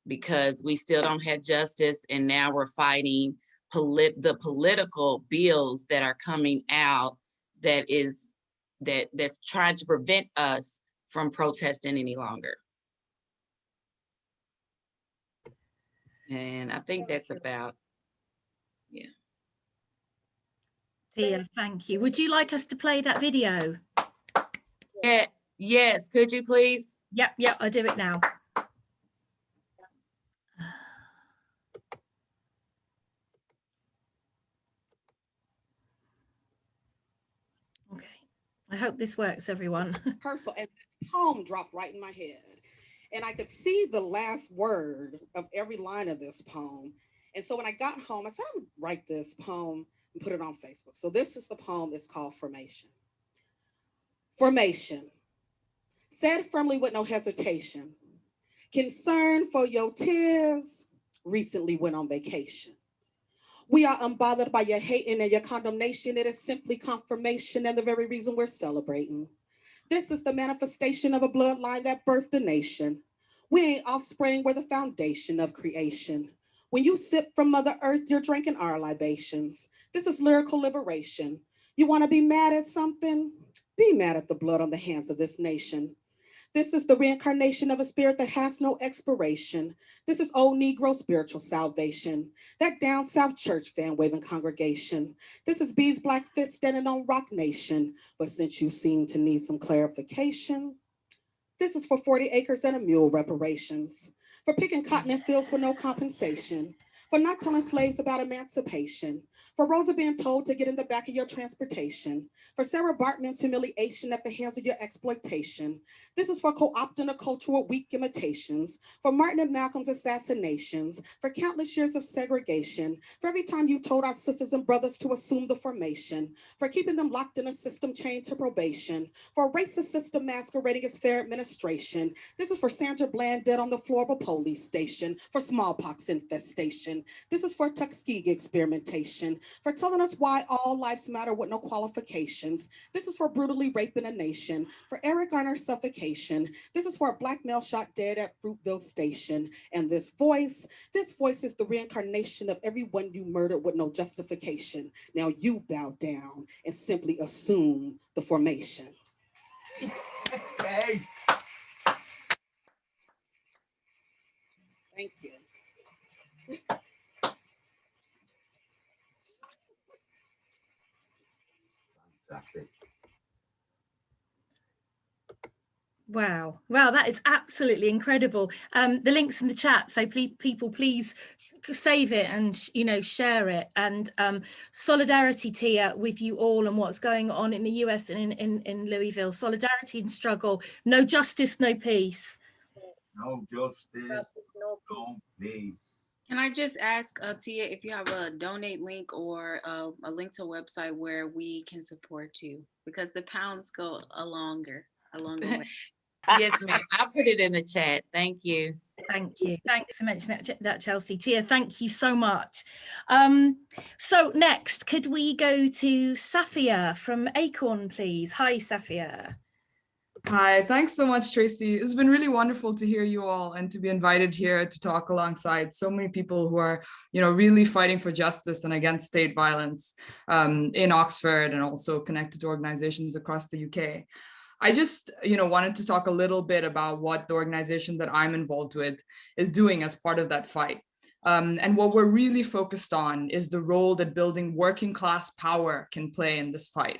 because we still don't have justice, and now we're fighting the political bills that are coming out that's trying to prevent us from protesting any longer. And I think that's about, yeah. Tia, thank you. Would you like us to play that video? Yeah, yes, could you please? Yep, I'll do it now. Okay, I hope this works, everyone. Rehearsal, and this poem dropped right in my head. And I could see the last word of every line of this poem. And so when I got home, I said, I'm gonna write this poem and put it on Facebook. So this is the poem. It's called Formation. Formation. Said firmly with no hesitation. Concern for your tears, recently went on vacation. We are unbothered by your hating and your condemnation. It is simply confirmation and the very reason we're celebrating. This is the manifestation of a bloodline that birthed a nation. We ain't offspring, we're the foundation of creation. When you sip from Mother Earth, you're drinking our libations. This is lyrical liberation. You wanna be mad at something? Be mad at the blood on the hands of this nation. This is the reincarnation of a spirit that has no expiration. This is old Negro spiritual salvation. That down South church fan waving congregation. This is B's Black Fist standing on Rock Nation. But since you seem to need some clarification, this is for 40 acres and a mule reparations. For picking cotton in fields for no compensation. For not telling slaves about emancipation. For Rosa being told to get in the back of your transportation. For Sarah Bartman's humiliation at the hands of your exploitation. This is for co-opting a culture with weak imitations. For Martin and Malcolm's assassinations. For countless years of segregation. For every time you told our sisters and brothers to assume the formation. For keeping them locked in a system chained to probation. For a racist system masquerading as fair administration. This is for Sandra Bland dead on the floor of a police station. For smallpox infestation. This is for Tuskegee experimentation, for telling us why all lives matter with no qualifications. This is for brutally raping a nation, for Eric Garner suffocation. This is for a Black male shot dead at Fruitville Station. And this voice is the reincarnation of everyone you murdered with no justification. Now you bow down and simply assume the formation. Okay. Thank you. Fantastic. Wow, that is absolutely incredible. The link's in the chat, so people please save it and share it. And solidarity, Tia, with you all and what's going on in the US and in Louisville. Solidarity and struggle. No justice, no peace. Yes. No justice, no no peace. Can I just ask Tia if you have a donate link or a link to a website where we can support you, because the pounds go a longer way. Yes, ma'am. I'll put it in the chat. Thank you. Thank you. Thanks for mentioning that, Chelsea. Tia, thank you so much. So next, could we go to Safia from Acorn, please? Hi, Safia. Hi, thanks so much, Tracy. It's been really wonderful to hear you all and to be invited here to talk alongside so many people who are, really fighting for justice and against state violence in Oxford and also connected to organizations across the UK. I just, wanted to talk a little bit about what the organization that I'm involved with is doing as part of that fight. And what we're really focused on is the role that building working class power can play in this fight.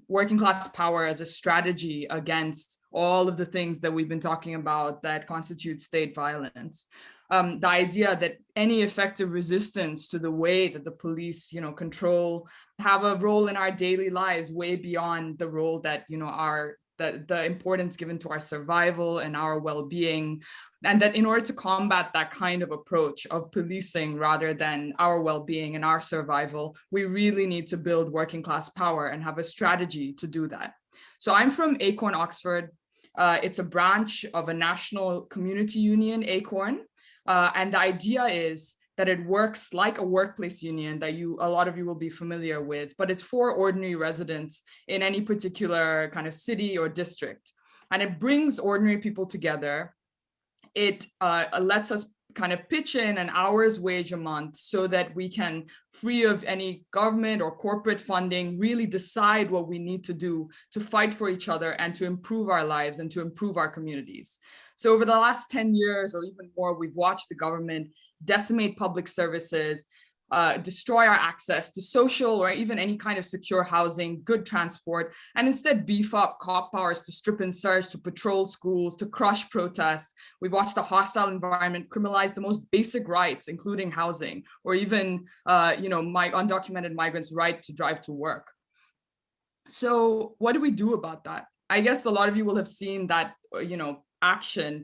Working class power as a strategy against all of the things that we've been talking about that constitute state violence. The idea that any effective resistance to the way that the police, control, have a role in our daily lives way beyond the role that, the importance given to our survival and our well-being. And that in order to combat that kind of approach of policing rather than our well-being and our survival, we really need to build working class power and have a strategy to do that. So I'm from Acorn, Oxford. It's a branch of a national community union, Acorn. And the idea is that it works like a workplace union that a lot of you will be familiar with, but it's for ordinary residents in any particular kind of city or district. And it brings ordinary people together. It lets us kind of pitch in an hour's wage a month so that we can, free of any government or corporate funding, really decide what we need to do to fight for each other and to improve our lives and to improve our communities. So over the last 10 years or even more, we've watched the government decimate public services, destroy our access to social or even any kind of secure housing, good transport, and instead beef up cop powers to strip and search, to patrol schools, to crush protests. We've watched the hostile environment criminalize the most basic rights, including housing, or even, undocumented migrants' right to drive to work. So what do we do about that? I guess a lot of you will have seen that,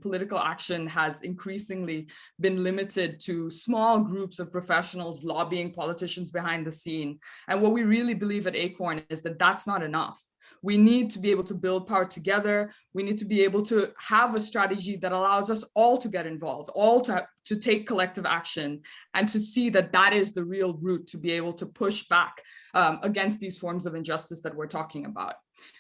political action has increasingly been limited to small groups of professionals lobbying politicians behind the scene. And what we really believe at Acorn is that that's not enough. We need to be able to build power together. We need to be able to have a strategy that allows us all to get involved, all to take collective action, and to see that that is the real route to be able to push back against these forms of injustice that we're talking about.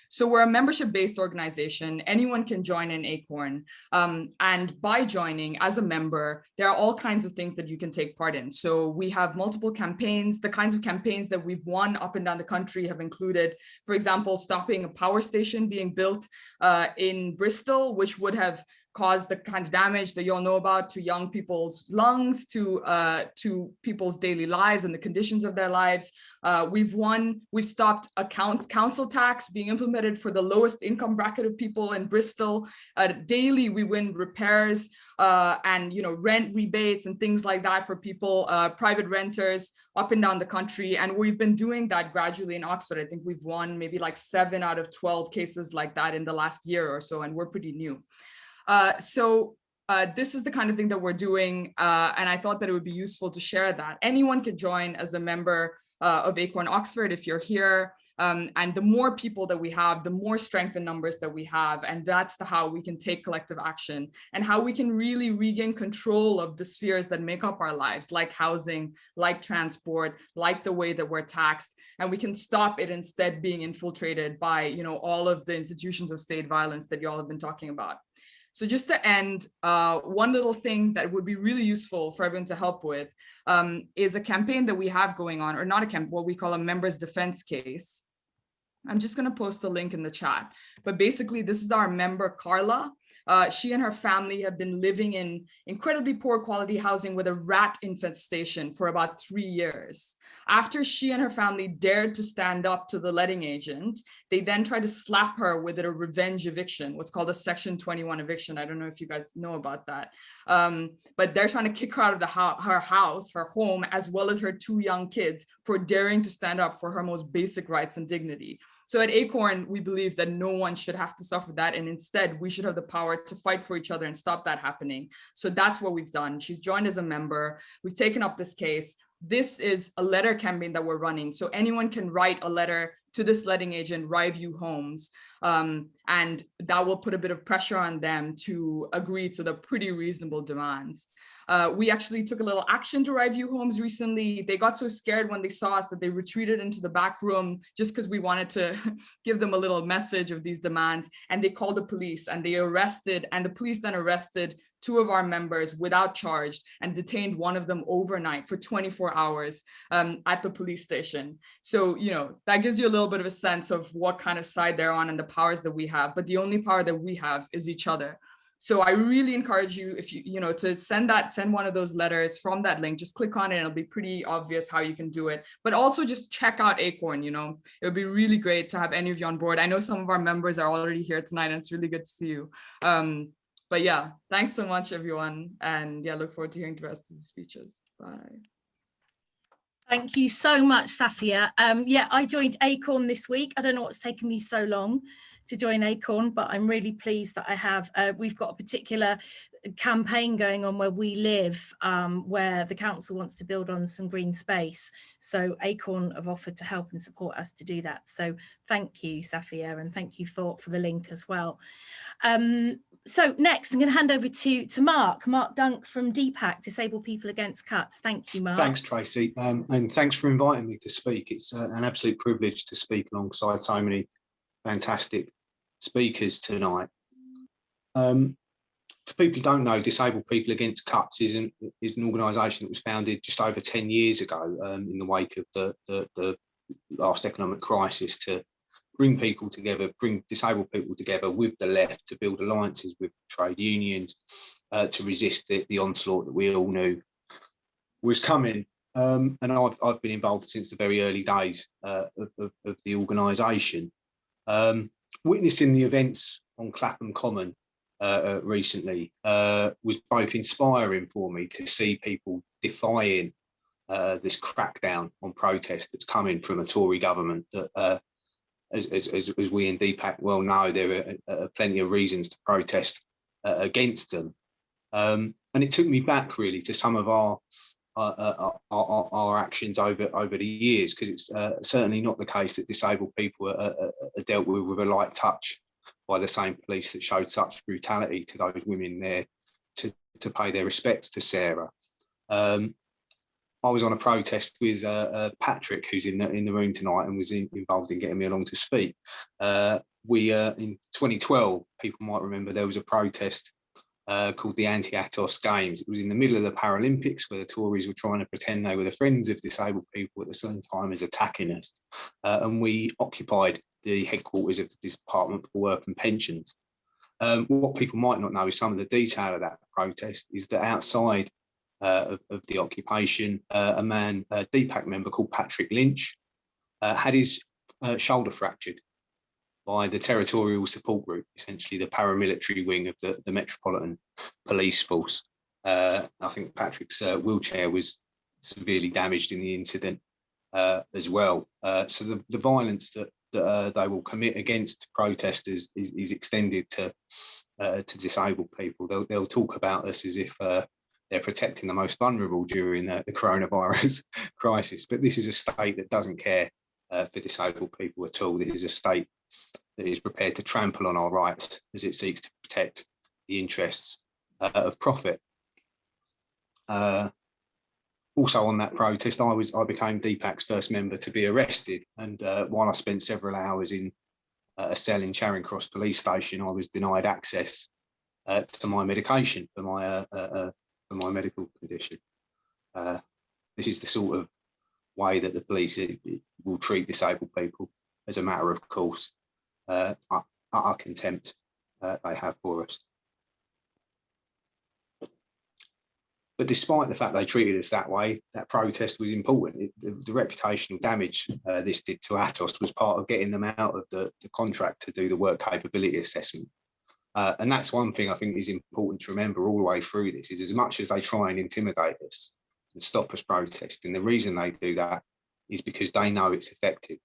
So we're a membership-based organization. Anyone can join in Acorn. And by joining as a member, there are all kinds of things that you can take part in. So we have multiple campaigns. The kinds of campaigns that we've won up and down the country have included, for example, stopping a power station being built in Bristol, which would have caused the kind of damage that you all know about to young people's lungs, to people's daily lives and the conditions of their lives. We've stopped a council tax being implemented for the lowest income bracket of people in Bristol. Daily, we win repairs and rent rebates and things like that for people, private renters up and down the country. And we've been doing that gradually in Oxford. I think we've won maybe like 7 out of 12 cases like that in the last year or so, and we're pretty new. This is the kind of thing that we're doing, and I thought that it would be useful to share that. Anyone can join as a member of Acorn Oxford if you're here, and the more people that we have, the more strength in numbers that we have, and that's how we can take collective action and how we can really regain control of the spheres that make up our lives, like housing, like transport, like the way that we're taxed, and we can stop it instead being infiltrated by all of the institutions of state violence that you all have been talking about. So just to end, one little thing that would be really useful for everyone to help with is a campaign that we have going on, or not a campaign, what we call a members defense case. I'm just going to post the link in the chat. But basically, this is our member, Carla. She and her family have been living in incredibly poor quality housing with a rat infestation for about 3 years. After she and her family dared to stand up to the letting agent, they then tried to slap her with a revenge eviction, what's called a Section 21 eviction. I don't know if you guys know about that. But they're trying to kick her out of her house, her home, as well as her 2 young kids for daring to stand up for her most basic rights and dignity. So at Acorn, we believe that no one should have to suffer that. And instead, we should have the power to fight for each other and stop that happening. So that's what we've done. She's joined as a member. We've taken up this case. This is a letter campaign that we're running. So anyone can write a letter to this letting agent, Ryview Homes, and that will put a bit of pressure on them to agree to the pretty reasonable demands. We actually took a little action to our view homes recently. They got so scared when they saw us that they retreated into the back room just because we wanted to give them a little message of these demands. And they called the police and they arrested, and the police then arrested 2 of our members without charge and detained one of them overnight for 24 hours at the police station. So, you know, that gives you a little bit of a sense of what kind of side they're on and the powers that we have. But the only power that we have is each other. So I really encourage you, if you know, to send one of those letters from that link. Just click on it and it'll be pretty obvious how you can do it. But also just check out Acorn, you know, it would be really great to have any of you on board. I know some of our members are already here tonight and it's really good to see you. But yeah, thanks so much, everyone. And yeah, look forward to hearing the rest of the speeches. Bye. Thank you so much, Safia. Yeah, I joined Acorn this week. I don't know what's taken me so long to join Acorn, but I'm really pleased that I have. We've got a particular campaign going on where we live, where the council wants to build on some green space. So Acorn have offered to help and support us to do that. So thank you, Safia, and thank you for the link as well. So next, I'm going to hand over to Mark Dunk from DPAC, Disabled People Against Cuts. Thank you, Mark. Thanks, Tracy, and thanks for inviting me to speak. It's an absolute privilege to speak alongside so many fantastic speakers tonight. For people who don't know, Disabled People Against Cuts is an organisation that was founded just over 10 years ago in the wake of the last economic crisis, to bring people together, bring disabled people together with the left, to build alliances with trade unions, to resist the onslaught that we all knew was coming. And I've been involved since the very early days of the organisation. Witnessing the events on Clapham Common recently was both inspiring for me to see people defying this crackdown on protest that's coming from a Tory government that, as we in DPAC well know, there are plenty of reasons to protest against them. And it took me back really to some of our actions over the years, because it's certainly not the case that disabled people are dealt with a light touch by the same police that showed such brutality to those women there to pay their respects to Sarah. I was on a protest with Patrick, who's in the room tonight and was involved in getting me along to speak. We in 2012, people might remember, there was a protest called the Anti-Atos Games. It was in the middle of the Paralympics, where the Tories were trying to pretend they were the friends of disabled people at the same time as attacking us. And we occupied the headquarters of the Department for Work and Pensions. What people might not know is some of the detail of that protest is that outside of the occupation, a DPAC member called Patrick Lynch had his shoulder fractured by the Territorial Support Group, essentially the paramilitary wing of the Metropolitan Police Force. I think Patrick's wheelchair was severely damaged in the incident as well. So the violence that they will commit against protesters is extended to disabled people. They'll talk about us as if they're protecting the most vulnerable during the coronavirus crisis. But this is a state that doesn't care for disabled people at all. This is a state that is prepared to trample on our rights as it seeks to protect the interests of profit. Also on that protest, I became DPAC's first member to be arrested. And while I spent several hours in a cell in Charing Cross Police Station, I was denied access to my medication for my medical condition. This is the sort of way that the police will treat disabled people, as a matter of course, utter contempt they have for us. But despite the fact they treated us that way, that protest was important. The reputational damage this did to Atos was part of getting them out of the contract to do the work capability assessment. And that's one thing I think is important to remember all the way through this, is as much as they try and intimidate us and stop us protesting, the reason they do that is because they know it's effective.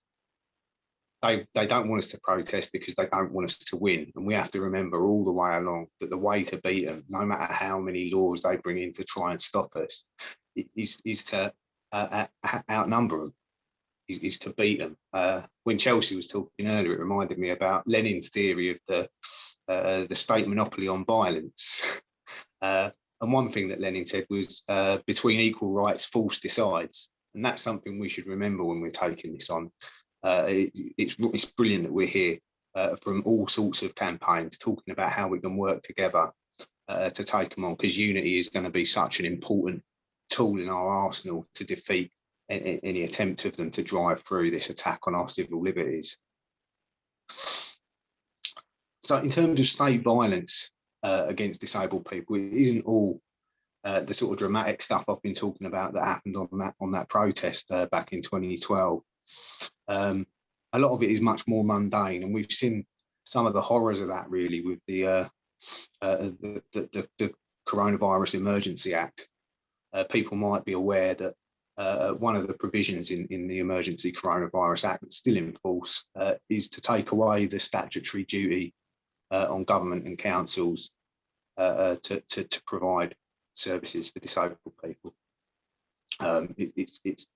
They don't want us to protest because they don't want us to win. And we have to remember all the way along that the way to beat them, no matter how many laws they bring in to try and stop us, is to outnumber them, is to beat them. When Chelsea was talking earlier, it reminded me about Lenin's theory of the state monopoly on violence. And one thing that Lenin said was, between equal rights, force decides. And that's something we should remember when we're taking this on. It's brilliant that we're here from all sorts of campaigns talking about how we can work together to take them on, because unity is going to be such an important tool in our arsenal to defeat any attempt of them to drive through this attack on our civil liberties. So in terms of state violence against disabled people, it isn't all the sort of dramatic stuff I've been talking about that happened on that protest back in 2012. A lot of it is much more mundane, and we've seen some of the horrors of that really with the Coronavirus Emergency Act. People might be aware that one of the provisions in the Emergency Coronavirus Act that's still in force is to take away the statutory duty on government and councils to provide services for disabled people. It's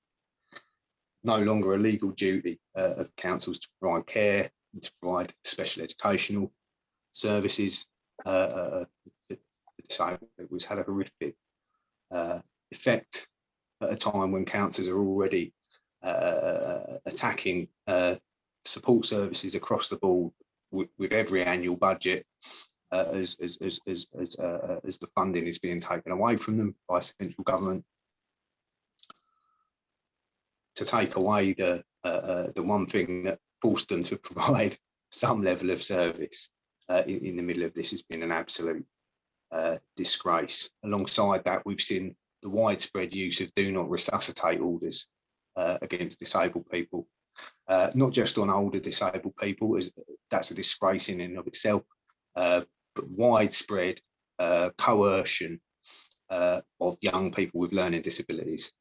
no longer a legal duty of councils to provide care and to provide special educational services for disabled people. It's had a horrific effect at a time when councils are already attacking support services across the board with every annual budget as the funding is being taken away from them by central government. To take away the one thing that forced them to provide some level of service in the middle of this has been an absolute disgrace. Alongside that, we've seen the widespread use of do not resuscitate orders against disabled people, not just on older disabled people, as that's a disgrace in and of itself, but widespread coercion of young people with learning disabilities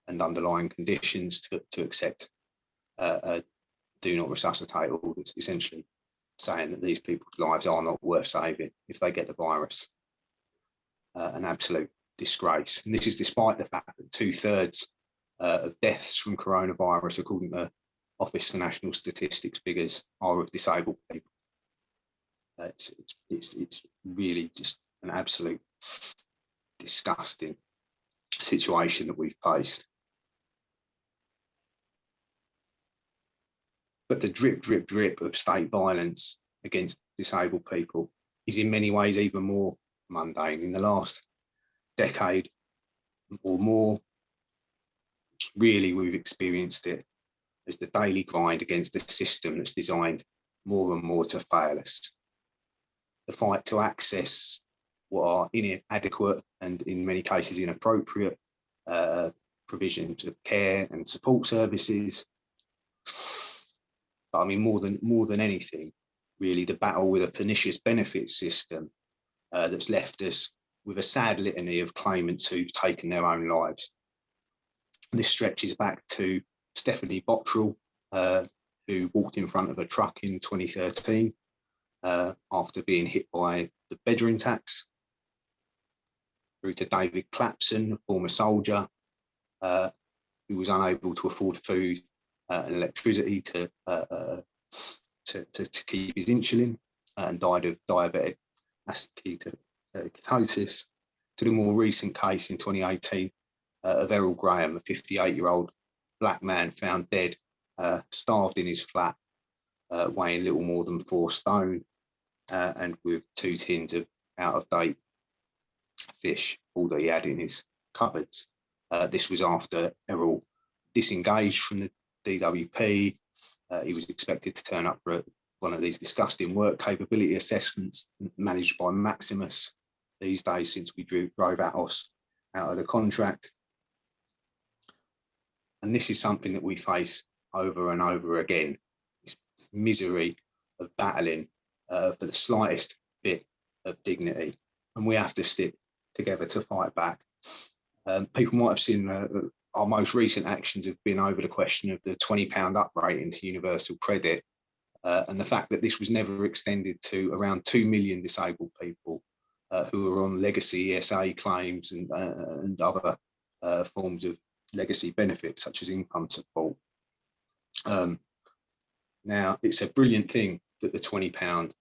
and underlying conditions to accept do not resuscitate orders, essentially saying that these people's lives are not worth saving if they get the virus. An absolute disgrace. And this is despite the fact that 2/3 of deaths from coronavirus, according to Office for National Statistics figures, are of disabled people. It's really just an absolute disgusting situation that we've faced. But the drip, drip, drip of state violence against disabled people is in many ways even more mundane. In the last decade or more, really, we've experienced it as the daily grind against a system that's designed more and more to fail us. The fight to access what are inadequate and in many cases inappropriate provisions of care and support services. But I mean, more than anything, really, the battle with a pernicious benefits system that's left us with a sad litany of claimants who've taken their own lives. And this stretches back to Stephanie Bottrell, who walked in front of a truck in 2013 after being hit by the bedroom tax, through to David Clapson, a former soldier who was unable to afford food and electricity to keep his insulin and died of diabetic ketosis, to the more recent case in 2018 of Errol Graham, a 58-year-old black man found dead, starved in his flat, weighing little more than 4 stone, and with 2 tins of out-of-date fish, all that he had in his cupboards. This was after Errol disengaged from the DWP. He was expected to turn up for one of these disgusting work capability assessments managed by Maximus these days, since we drove Atos out of the contract. And this is something that we face over and over again, this misery of battling for the slightest bit of dignity. And we have to stick together to fight back. People might have seen our most recent actions have been over the question of the £20 uprating to universal credit, and the fact that this was never extended to around 2 million disabled people who are on legacy ESA claims and other forms of legacy benefits, such as income support. Now, it's a brilliant thing that the £20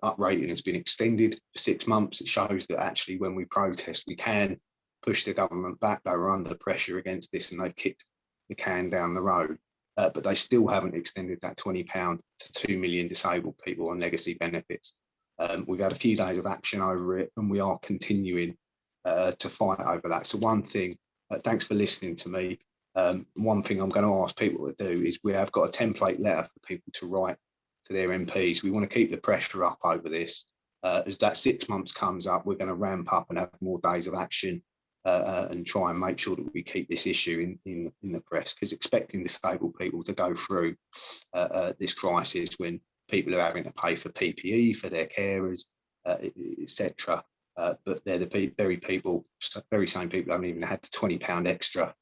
uprating has been extended for 6 months. It shows that actually when we protest, we can push the government back. They were under pressure against this and they've kicked the can down the road. But they still haven't extended that £20 to 2 million disabled people on legacy benefits. We've had a few days of action over it and we are continuing to fight over that. So one thing, thanks for listening to me. One thing I'm going to ask people to do is we have got a template letter for people to write to their MPs. We want to keep the pressure up over this. As that 6 months comes up, we're going to ramp up and have more days of action and try and make sure that we keep this issue in the press, because expecting disabled people to go through this crisis when people are having to pay for PPE for their carers, etc. But they're the very same people who haven't even had the £20 extra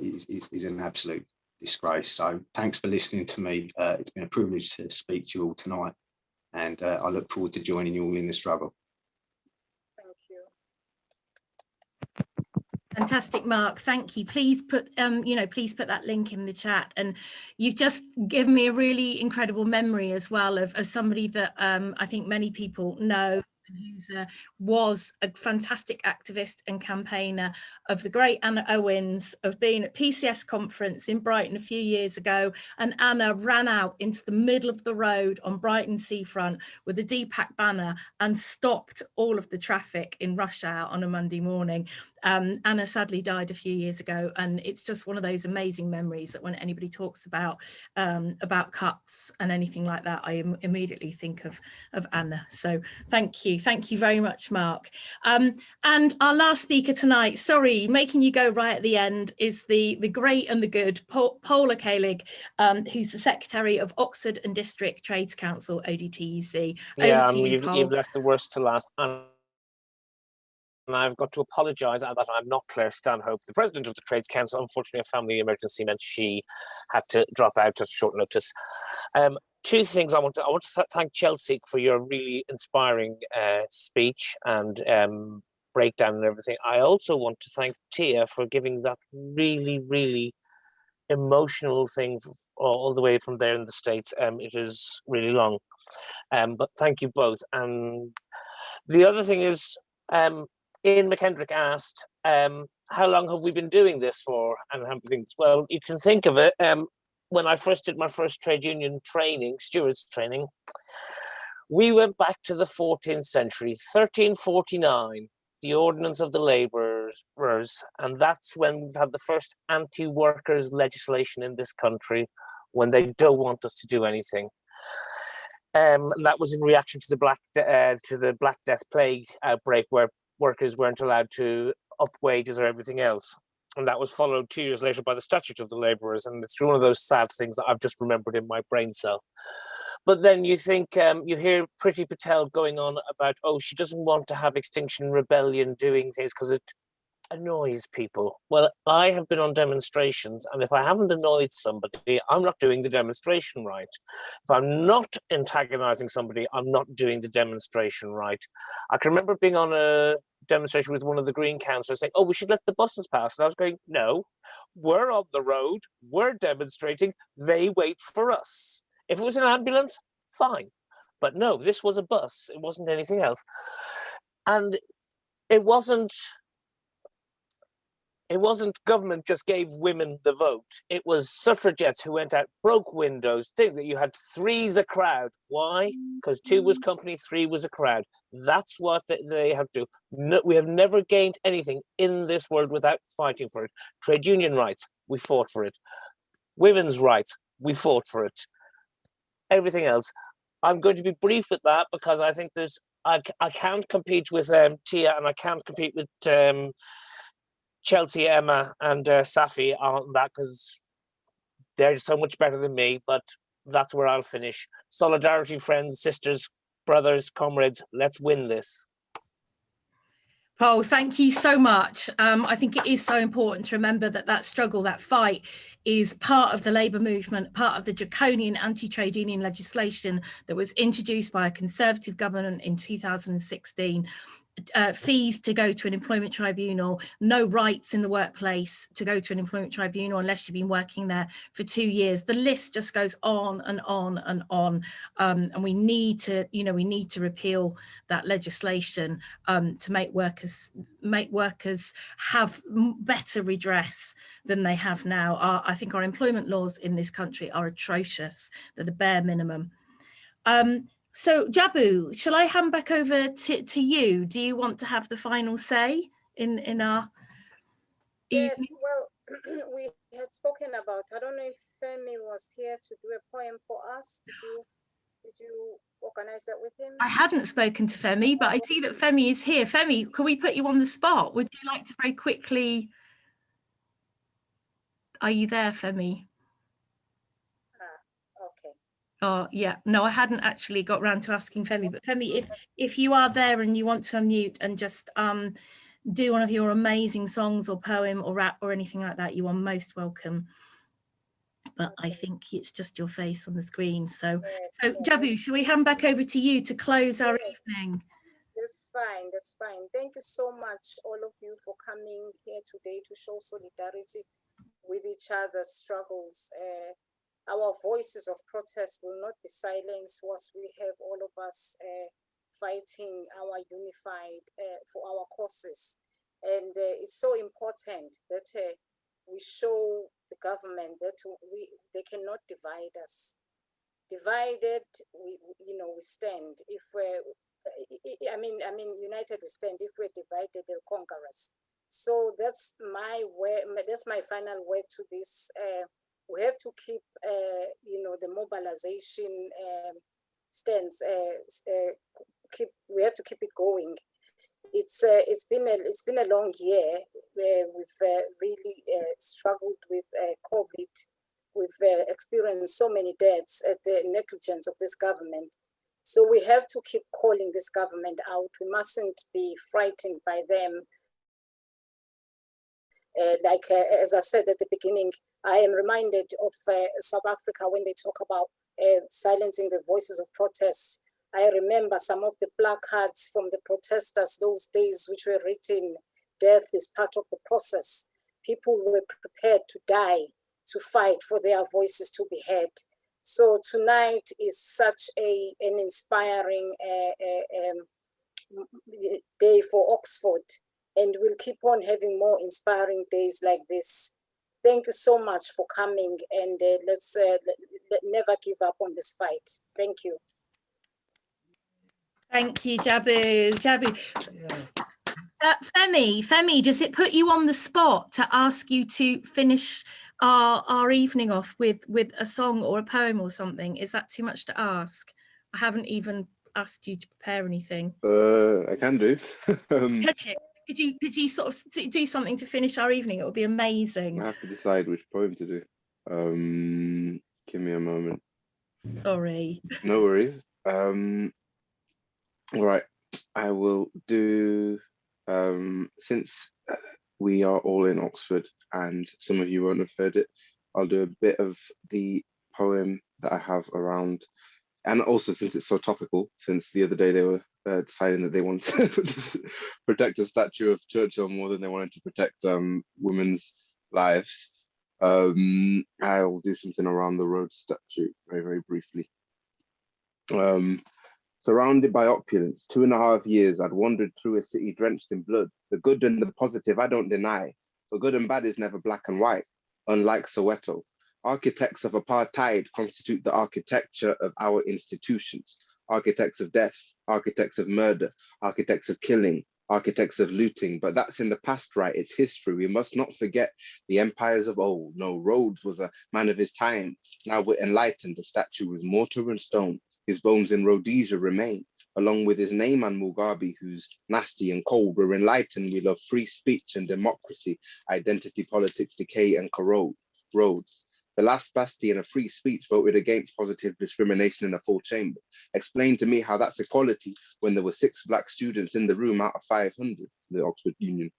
is an absolute disgrace. So thanks for listening to me. It's been a privilege to speak to you all tonight, and I look forward to joining you all in the struggle. Thank you. Fantastic, Mark. Thank you. Please put, please put that link in the chat. And you've just given me a really incredible memory as well of somebody that I think many people know, who was a fantastic activist and campaigner of the great Anna Owens, of being at PCS conference in Brighton a few years ago, and Anna ran out into the middle of the road on Brighton seafront with a DPAC banner and stopped all of the traffic in rush hour on a Monday morning. Anna sadly died a few years ago, and it's just one of those amazing memories that when anybody talks about cuts and anything like that, I immediately think of Anna. So thank you very much, Mark. And our last speaker tonight, sorry, making you go right at the end, is the great and the good Paula Kalig, who's the Secretary of Oxford and District Trades Council, ODTUC. Yeah, Over to you, you've left the worst to last. And I've got to apologise that I'm not Claire Stanhope, the president of the Trades Council. Unfortunately, a family emergency meant she had to drop out at short notice. Two things I want to thank Chelsea for your really inspiring speech and breakdown and everything. I also want to thank Tia for giving that really, really emotional thing all the way from there in the States. It is really long, but thank you both. And the other thing is, Ian McKendrick asked, how long have we been doing this for? And how things? Well, you can think of it. When I first did my first trade union training, stewards training, we went back to the 14th century, 1349, the Ordinance of the Labourers, and that's when we've had the first anti-workers legislation in this country, when they don't want us to do anything. And that was in reaction to the Black Death Plague outbreak, where workers weren't allowed to up wages or everything else. And that was followed 2 years later by the Statute of the Labourers. And it's one of those sad things that I've just remembered in my brain cell. But then you think, you hear Priti Patel going on about, oh, she doesn't want to have Extinction Rebellion doing things because it annoys people. Well, I have been on demonstrations, and if I haven't annoyed somebody, I'm not doing the demonstration right. If I'm not antagonizing somebody, I'm not doing the demonstration right. I can remember being on a demonstration with one of the Green councillors saying, oh, we should let the buses pass. And I was going, no, we're on the road, we're demonstrating, they wait for us. If it was an ambulance, fine. But no, this was a bus, it wasn't anything else. And it wasn't government just gave women the vote. It was suffragettes who went out, broke windows, think that you had three's a crowd. Why? Because 2 was company, 3 was a crowd. That's what they have to do. No, we have never gained anything in this world without fighting for it. Trade union rights, we fought for it. Women's rights, we fought for it. Everything else. I'm going to be brief with that because I think I can't compete with Tia, and I can't compete with Chelsea, Emma and Safi on that because they're so much better than me, but that's where I'll finish. Solidarity, friends, sisters, brothers, comrades, let's win this. Paul, thank you so much. I think it is so important to remember that struggle, that fight, is part of the labour movement, part of the draconian anti-trade union legislation that was introduced by a Conservative government in 2016. fees to go to an employment tribunal, no rights in the workplace to go to an employment tribunal unless you've been working there for 2 years. The list just goes on and on and on, and we need to, we need to repeal that legislation to make workers have better redress than they have now. I think our employment laws in this country are atrocious. They're the bare minimum. So Jabu, shall I hand back over to you? Do you want to have the final say in our Yes, evening? well, we had spoken about, I don't know if Femi was here to do a poem for us. Did you organize that with him? I hadn't spoken to Femi, but I see that Femi is here. Femi, can we put you on the spot? Would you like to very quickly? Are you there, Femi? Okay. Oh, yeah. No, I hadn't actually got round to asking Femi, but Femi, if you are there and you want to unmute and just do one of your amazing songs or poem or rap or anything like that, you are most welcome. But I think it's just your face on the screen. So, Jabu, shall we hand back over to you to close our evening? That's fine. That's fine. Thank you so much, all of you, for coming here today to show solidarity with each other's struggles. Our voices of protest will not be silenced once we have all of us fighting our unified for our causes. And it's so important that we show the government that they cannot divide us. Divided, we stand. If we're, united we stand. If we're divided, they'll conquer us. So that's my way. That's my final word to this. We have to keep, the mobilization stance. We have to keep it going. It's been a long year where we've really struggled with COVID. We've experienced so many deaths at the negligence of this government. So we have to keep calling this government out. We mustn't be frightened by them. As I said at the beginning, I am reminded of South Africa when they talk about silencing the voices of protest. I remember some of the placards from the protesters those days, which were written, "Death is part of the process." People were prepared to die, to fight for their voices to be heard. So tonight is such an inspiring day for Oxford. And we'll keep on having more inspiring days like this. Thank you so much for coming, and let's never give up on this fight. Thank you. Thank you, Jabu. Femi, does it put you on the spot to ask you to finish our evening off with a song or a poem or something? Is that too much to ask? I haven't even asked you to prepare anything. I can do. Could you sort of do something to finish our evening? It would be amazing. I have to decide which poem to do. Give me a moment. Sorry. No worries. All right, I will do, since we are all in Oxford and some of you won't have heard it, I'll do a bit of the poem that I have around. And also, since it's so topical, since the other day they were deciding that they want to protect a statue of Churchill more than they wanted to protect women's lives, I'll do something around the Rhodes statue very, very briefly. Surrounded by opulence, 2.5 years I'd wandered through a city drenched in blood. The good and the positive I don't deny, but good and bad is never black and white, unlike Soweto. Architects of apartheid constitute the architecture of our institutions. Architects of death, architects of murder, architects of killing, architects of looting. But that's in the past, right? It's history. We must not forget the empires of old. No, Rhodes was a man of his time. Now we're enlightened. The statue was mortar and stone. His bones in Rhodesia remain, along with his name and Mugabe, who's nasty and cold. We're enlightened. We love free speech and democracy. Identity politics decay and corrode. Rhodes, the last bastion of free speech, voted against positive discrimination in a full chamber. Explain to me how that's equality when there were 6 black students in the room out of 500, the Oxford Union.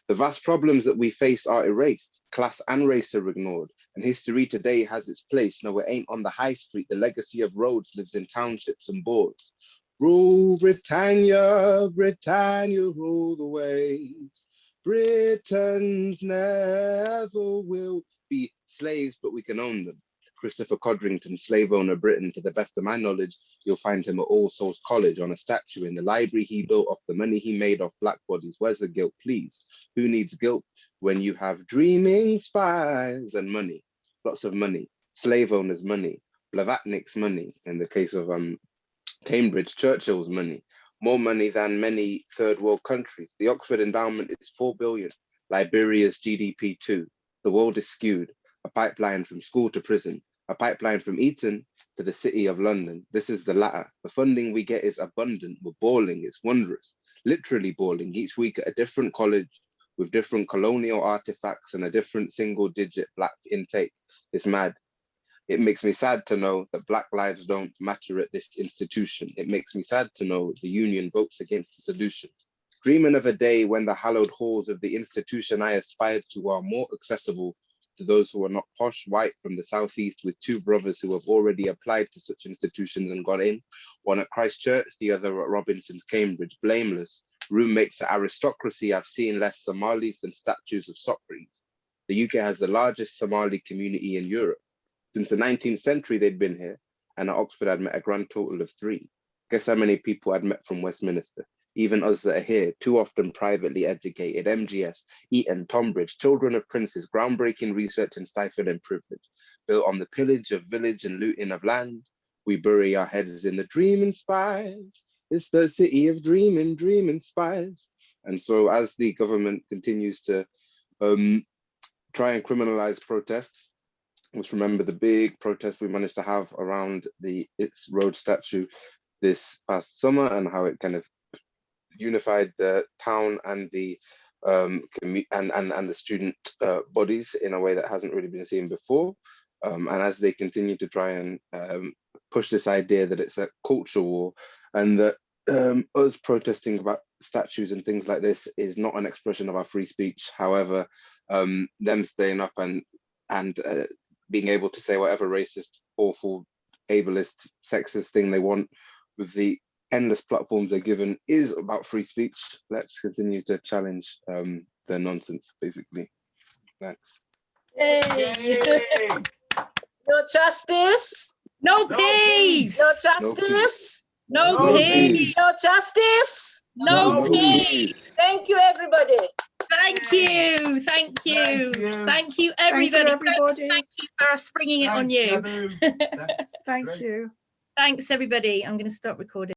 The vast problems that we face are erased. Class and race are ignored. And history today has its place. No, it ain't on the high street. The legacy of Rhodes lives in townships and boards. Rule Britannia, Britannia, rule the waves. Britons never will be slaves, but we can own them. Christopher Codrington, slave owner Britain. To the best of my knowledge, you'll find him at All Souls College on a statue in the library he built off the money he made off black bodies. Where's the guilt, please? Who needs guilt when you have dreaming spies and money? Lots of money. Slave owners' money. Blavatnik's money. In the case of Cambridge, Churchill's money. More money than many third world countries. The Oxford endowment is 4 billion. Liberia's GDP 2. The world is skewed. A pipeline from school to prison. A pipeline from Eton to the city of London. This is the latter. The funding we get is abundant. We're balling. It's wondrous. Literally balling. Each week at a different college with different colonial artifacts and a different single-digit black intake. It's mad. It makes me sad to know that Black lives don't matter at this institution. It makes me sad to know the union votes against the solution. Dreaming of a day when the hallowed halls of the institution I aspired to are more accessible to those who are not posh white from the southeast, with 2 brothers who have already applied to such institutions and got in, one at Christ Church, the other at Robinson's Cambridge, blameless. Roommates at aristocracy, I've seen less Somalis than statues of Socrates. The UK has the largest Somali community in Europe. Since the 19th century, they'd been here, and at Oxford, I'd met a grand total of 3. Guess how many people I'd met from Westminster? Even us that are here, too often privately educated, MGS, Eton, Tonbridge, children of princes, groundbreaking research and stifling privilege. Built on the pillage of village and looting of land, we bury our heads in the dreaming spies. It's the city of dreaming spies. And so as the government continues to try and criminalize protests, let's remember the big protest we managed to have around its road statue this past summer, and how it kind of unified the town and the and the student bodies in a way that hasn't really been seen before. And as they continue to try and push this idea that it's a culture war, and that us protesting about statues and things like this is not an expression of our free speech. However, them staying up and being able to say whatever racist, awful, ableist, sexist thing they want with the endless platforms they're given is about free speech. Let's continue to challenge the nonsense, basically. Thanks. Yay. No justice. No peace. No justice. No peace. No justice. No peace. Thank you, everybody. Thank you. Thank you. Thank you, everybody. Thank you for springing it on you. Thank you. Thanks, everybody. I'm going to stop recording.